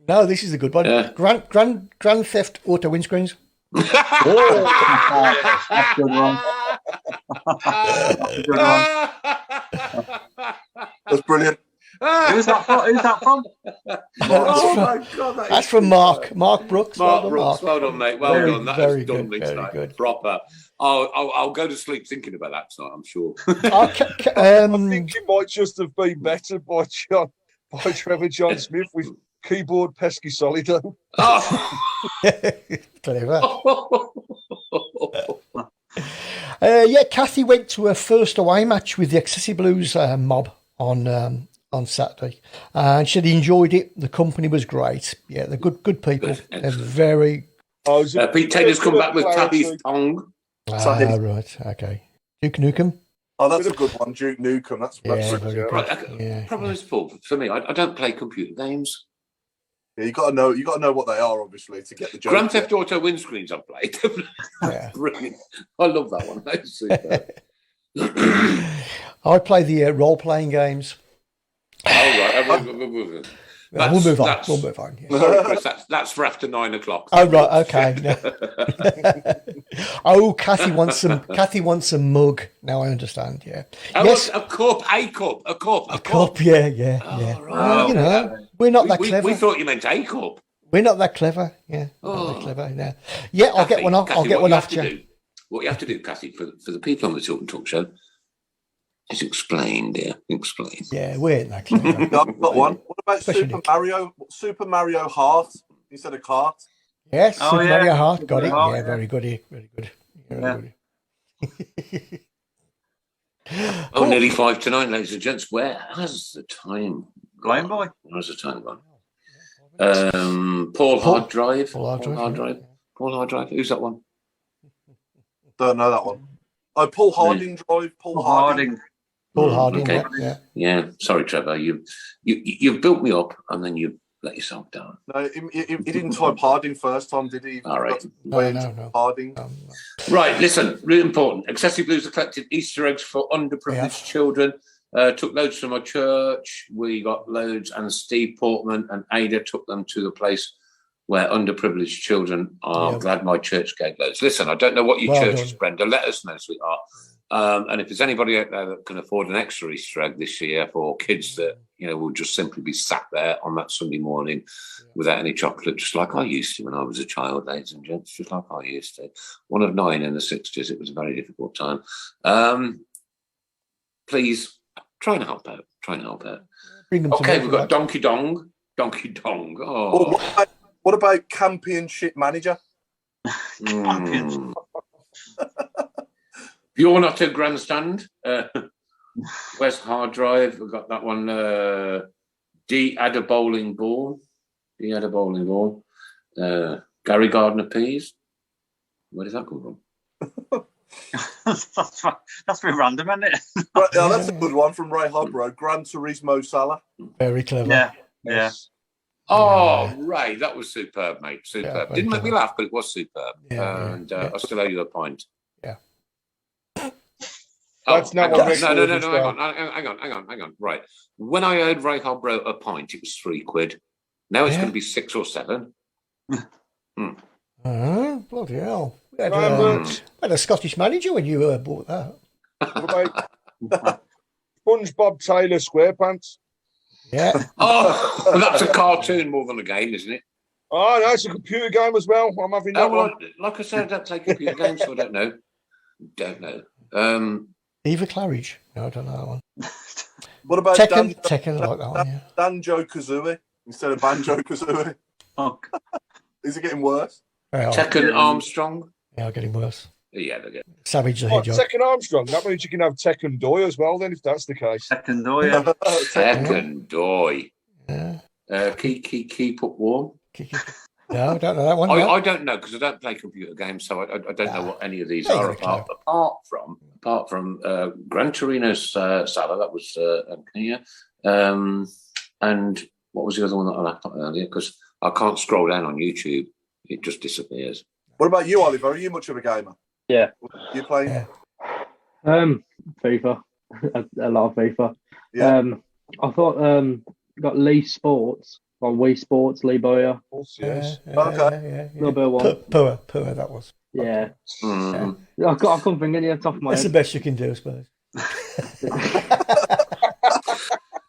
No, this is a good one. Grand Theft Auto windscreens.
That's a good one.
That's brilliant.
Who's that from?
My God,
that's from Mark Brooks.
Mark Brooks. Well done, mate. Well done. That has done me
very
tonight.
good.
Proper. I'll go to sleep thinking about that tonight, I'm sure.
I think it might just have been better by Trevor John Smith with keyboard pesky solido.
Oh.
Clever. Kathy went to her first away match with the Excessi Blues mob on Saturday, and she enjoyed it. The company was great. Yeah, they're good people. They're very.
Pete Taylor's come back with Kathy's tongue.
Right, okay. Duke Nukem.
Oh, that's a good one, Duke Nukem. That's
Problem is, Paul, for me, I don't play computer games.
Yeah, you got to know what they are, obviously, to get the joke.
Grand Theft Auto windscreens I've played. Brilliant. I love that one. That's super.
I play the role-playing games.
Oh, right. We'll
move on. Yeah.
Sorry, Chris, that's for after 9 o'clock.
Oh, right. Okay. Oh, Kathy wants a mug. Now I understand. Yeah.
Oh,
yes.
A cup.
Yeah.
Oh,
we're not that clever.
We thought you meant a cup.
We're not that clever. Yeah. Not that clever. No. Yeah, I'll get one off. I'll get one off you.
What you have to do, Kathy, for the people on the Tilton Talk Show, is explain, dear. Explain.
Yeah, we ain't that clever.
I've got one. What about Super Mario Heart instead of Kart?
Yes, Super Mario Heart. Got it. Yeah, very good. Very good. Good.
Cool. Nearly 5 to 9, ladies and gents. Where has the time
gone? Boy.
Where's the time gone? Paul Hard Drive. Paul Hard Drive. Who's that one?
Don't know that one. Oh, Paul Harding Drive. Paul Harding.
Okay. Yeah. Sorry, Trevor. You've built me up and then you let yourself down.
No, he didn't type Harding first time, did he?
All right.
No. Harding.
Right. Listen. Really important. Excessi Blues have collected Easter eggs for underprivileged children. Took loads from our church. We got loads, and Steve Portman and Ada took them to the place where underprivileged children are. Glad my church gave loads. Listen, I don't know what your church is, Brenda. Let us know, sweetheart. And if there's anybody out there that can afford an extra Easter egg this year for kids that, will just simply be sat there on that Sunday morning without any chocolate, just like I used to when I was a child, ladies and gents, just like I used to. One of 9 in the 60s. It was a very difficult time. Please try and help out.
Bring them
okay, we've got Donkey Dong. Oh.
What about Championship Manager?
Championship.
You're not a grandstand. West Hard Drive. We've got that one. D had a bowling ball. Gary Gardner peas. Where does that come from?
that's very random, isn't it?
Right, yeah, that's a good one from Ray Hobro. Gran Turismo Salah.
Very clever.
Yeah.
Oh, Ray, that was superb, mate. Superb.
Yeah,
Didn't make me laugh, but it was superb.
Yeah,
I still owe you a point.
Yeah.
That's not what
hang on. Right. When I owed Ray Hobro a point, it was £3. Now it's going to be 6 or 7.
Bloody hell. We had a Scottish manager when you bought that.
What about SpongeBob Taylor SquarePants?
Yeah.
Oh, that's a cartoon more than a game, isn't it?
Oh, no, it's a computer game as well. I'm having that one.
Like I said, I don't play computer games, so I don't know.
Eva Claridge. No, I don't know that one.
What about
Tekken, I like that one, yeah.
Banjo Kazooie instead of Banjo Kazooie?
Oh.
Is it getting worse?
Tekken Armstrong?
Yeah, getting worse.
Yeah, they're getting
Savage the Hedgehog.
Tekken Armstrong. That means you can have Tekken Doy as well, then, if that's the case.
Tekken Doy, yeah.
Tekken Doy.
Yeah.
Keep up warm.
No, I don't know that one.
I don't know because I don't play computer games, so I don't know what any of these are apart from Gran Torino's Salah. That was Antonia. And what was the other one that I laughed at earlier? Because I can't scroll down on YouTube; it just disappears.
What about you, Oliver? Are you much of a gamer?
Yeah.
You playing?
FIFA. a lot of FIFA.
Yeah.
I thought got Lee Sports on Wii Sports, Lee Boyer.
Yes.
Okay.
A little bit of one.
Poor, that was.
Yeah. I couldn't think any off the top of my
That's
head.
the best you can do, I suppose.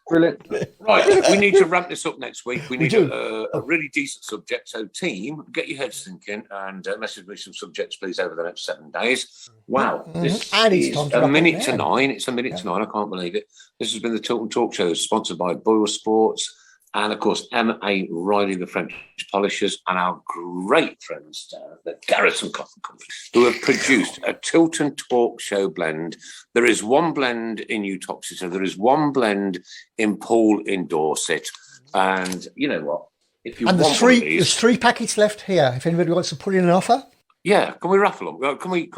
Brilliant.
Right, we need to ramp this up next week. We need
do.
a really decent subject. So, team, get your heads thinking and message me some subjects, please, over the next 7 days. Wow, this
And it's
is
time to
a
wrap
minute
up
to
now.
9. It's a minute to 9. I can't believe it. This has been the Tilton Talk Show, sponsored by Boyle Sports. And, of course, M.A. Riley, the French polishers, and our great friends, the Garrison Coffee Company, who have produced a Tilton Talk Show blend. There is one blend in Uttoxeter. There is one blend in Poole in Dorset. And you know what? If you
And
want
there's 3 packets left here. If anybody wants to put in an offer.
yeah, can we raffle them? Can we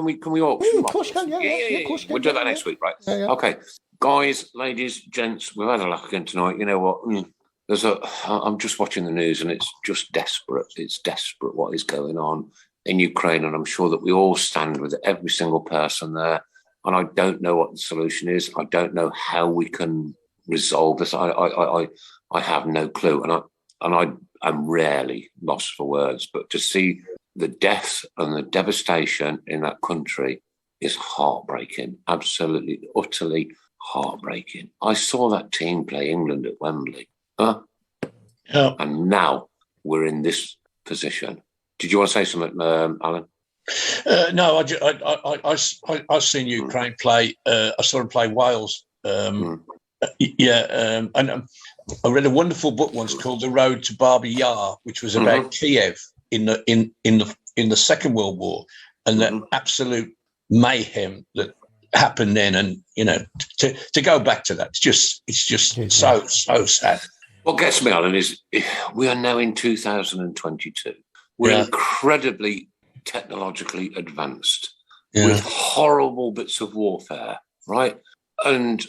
auction them?
Of course you can, yeah. Of course you can.
We'll do that next week, right?
Yeah.
Okay. Guys, ladies, gents, we've had a laugh again tonight. You know what? I'm just watching the news and it's just desperate. It's desperate what is going on in Ukraine. And I'm sure that we all stand with every single person there. And I don't know what the solution is. I don't know how we can resolve this. I have no clue. And I'm rarely lost for words. But to see the death and the devastation in that country is heartbreaking. Absolutely, utterly heartbreaking. I saw that team play England at Wembley.
Yeah.
And now we're in this position. Did you want to say something, Alan?
No, I've seen Ukraine play. I saw them play Wales. And I read a wonderful book once called The Road to Babi Yar, which was about Kiev in the Second World War and the absolute mayhem that happened then. And to go back to that, it's just so sad.
What gets me, Alan, is we are now in 2022. We're incredibly technologically advanced with horrible bits of warfare, right? And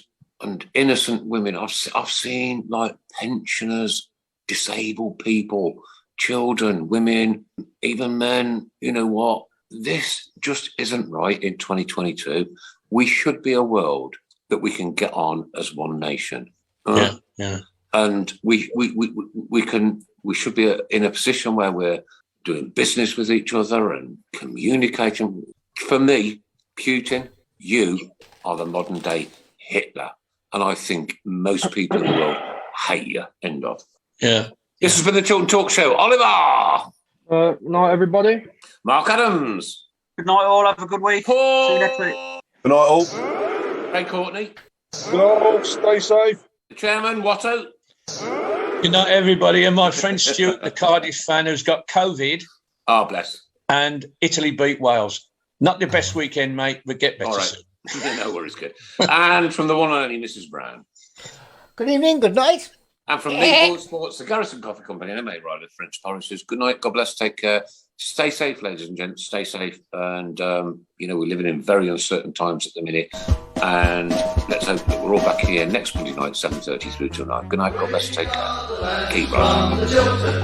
innocent women. I've seen like pensioners, disabled people, children, women, even men. You know what? This just isn't right in 2022. We should be a world that we can get on as one nation. And we should be in a position where we're doing business with each other and communicating. For me, Putin You are the modern day Hitler. And I think most people in the world hate you. End of.
Yeah.
This has been the Tilton Talk Show. Oliver!
Night, everybody.
Mark Adams.
Good night, all. Have a good week.
Paul.
See you next week.
Good night, all.
Ray Courtney.
Good night, all. Stay safe.
The chairman, Watto.
Good night, everybody. And my friend Stuart, the Cardiff fan who's got COVID.
Oh, bless.
And Italy beat Wales. Not the best weekend, mate, but get better
All right.
soon.
No worries, good. And from the one and only Mrs. Browne.
Good evening, good night.
And from Legal Sports, the Garrison Coffee Company, and M.A. Ryder, French Parishes. Good night. God bless. Take care. Stay safe, ladies and gents. Stay safe. And, we're living in very uncertain times at the minute. And let's hope that we're all back here next Monday night, 7:30 through till 9. Good night. God bless. Take care. Keep rising.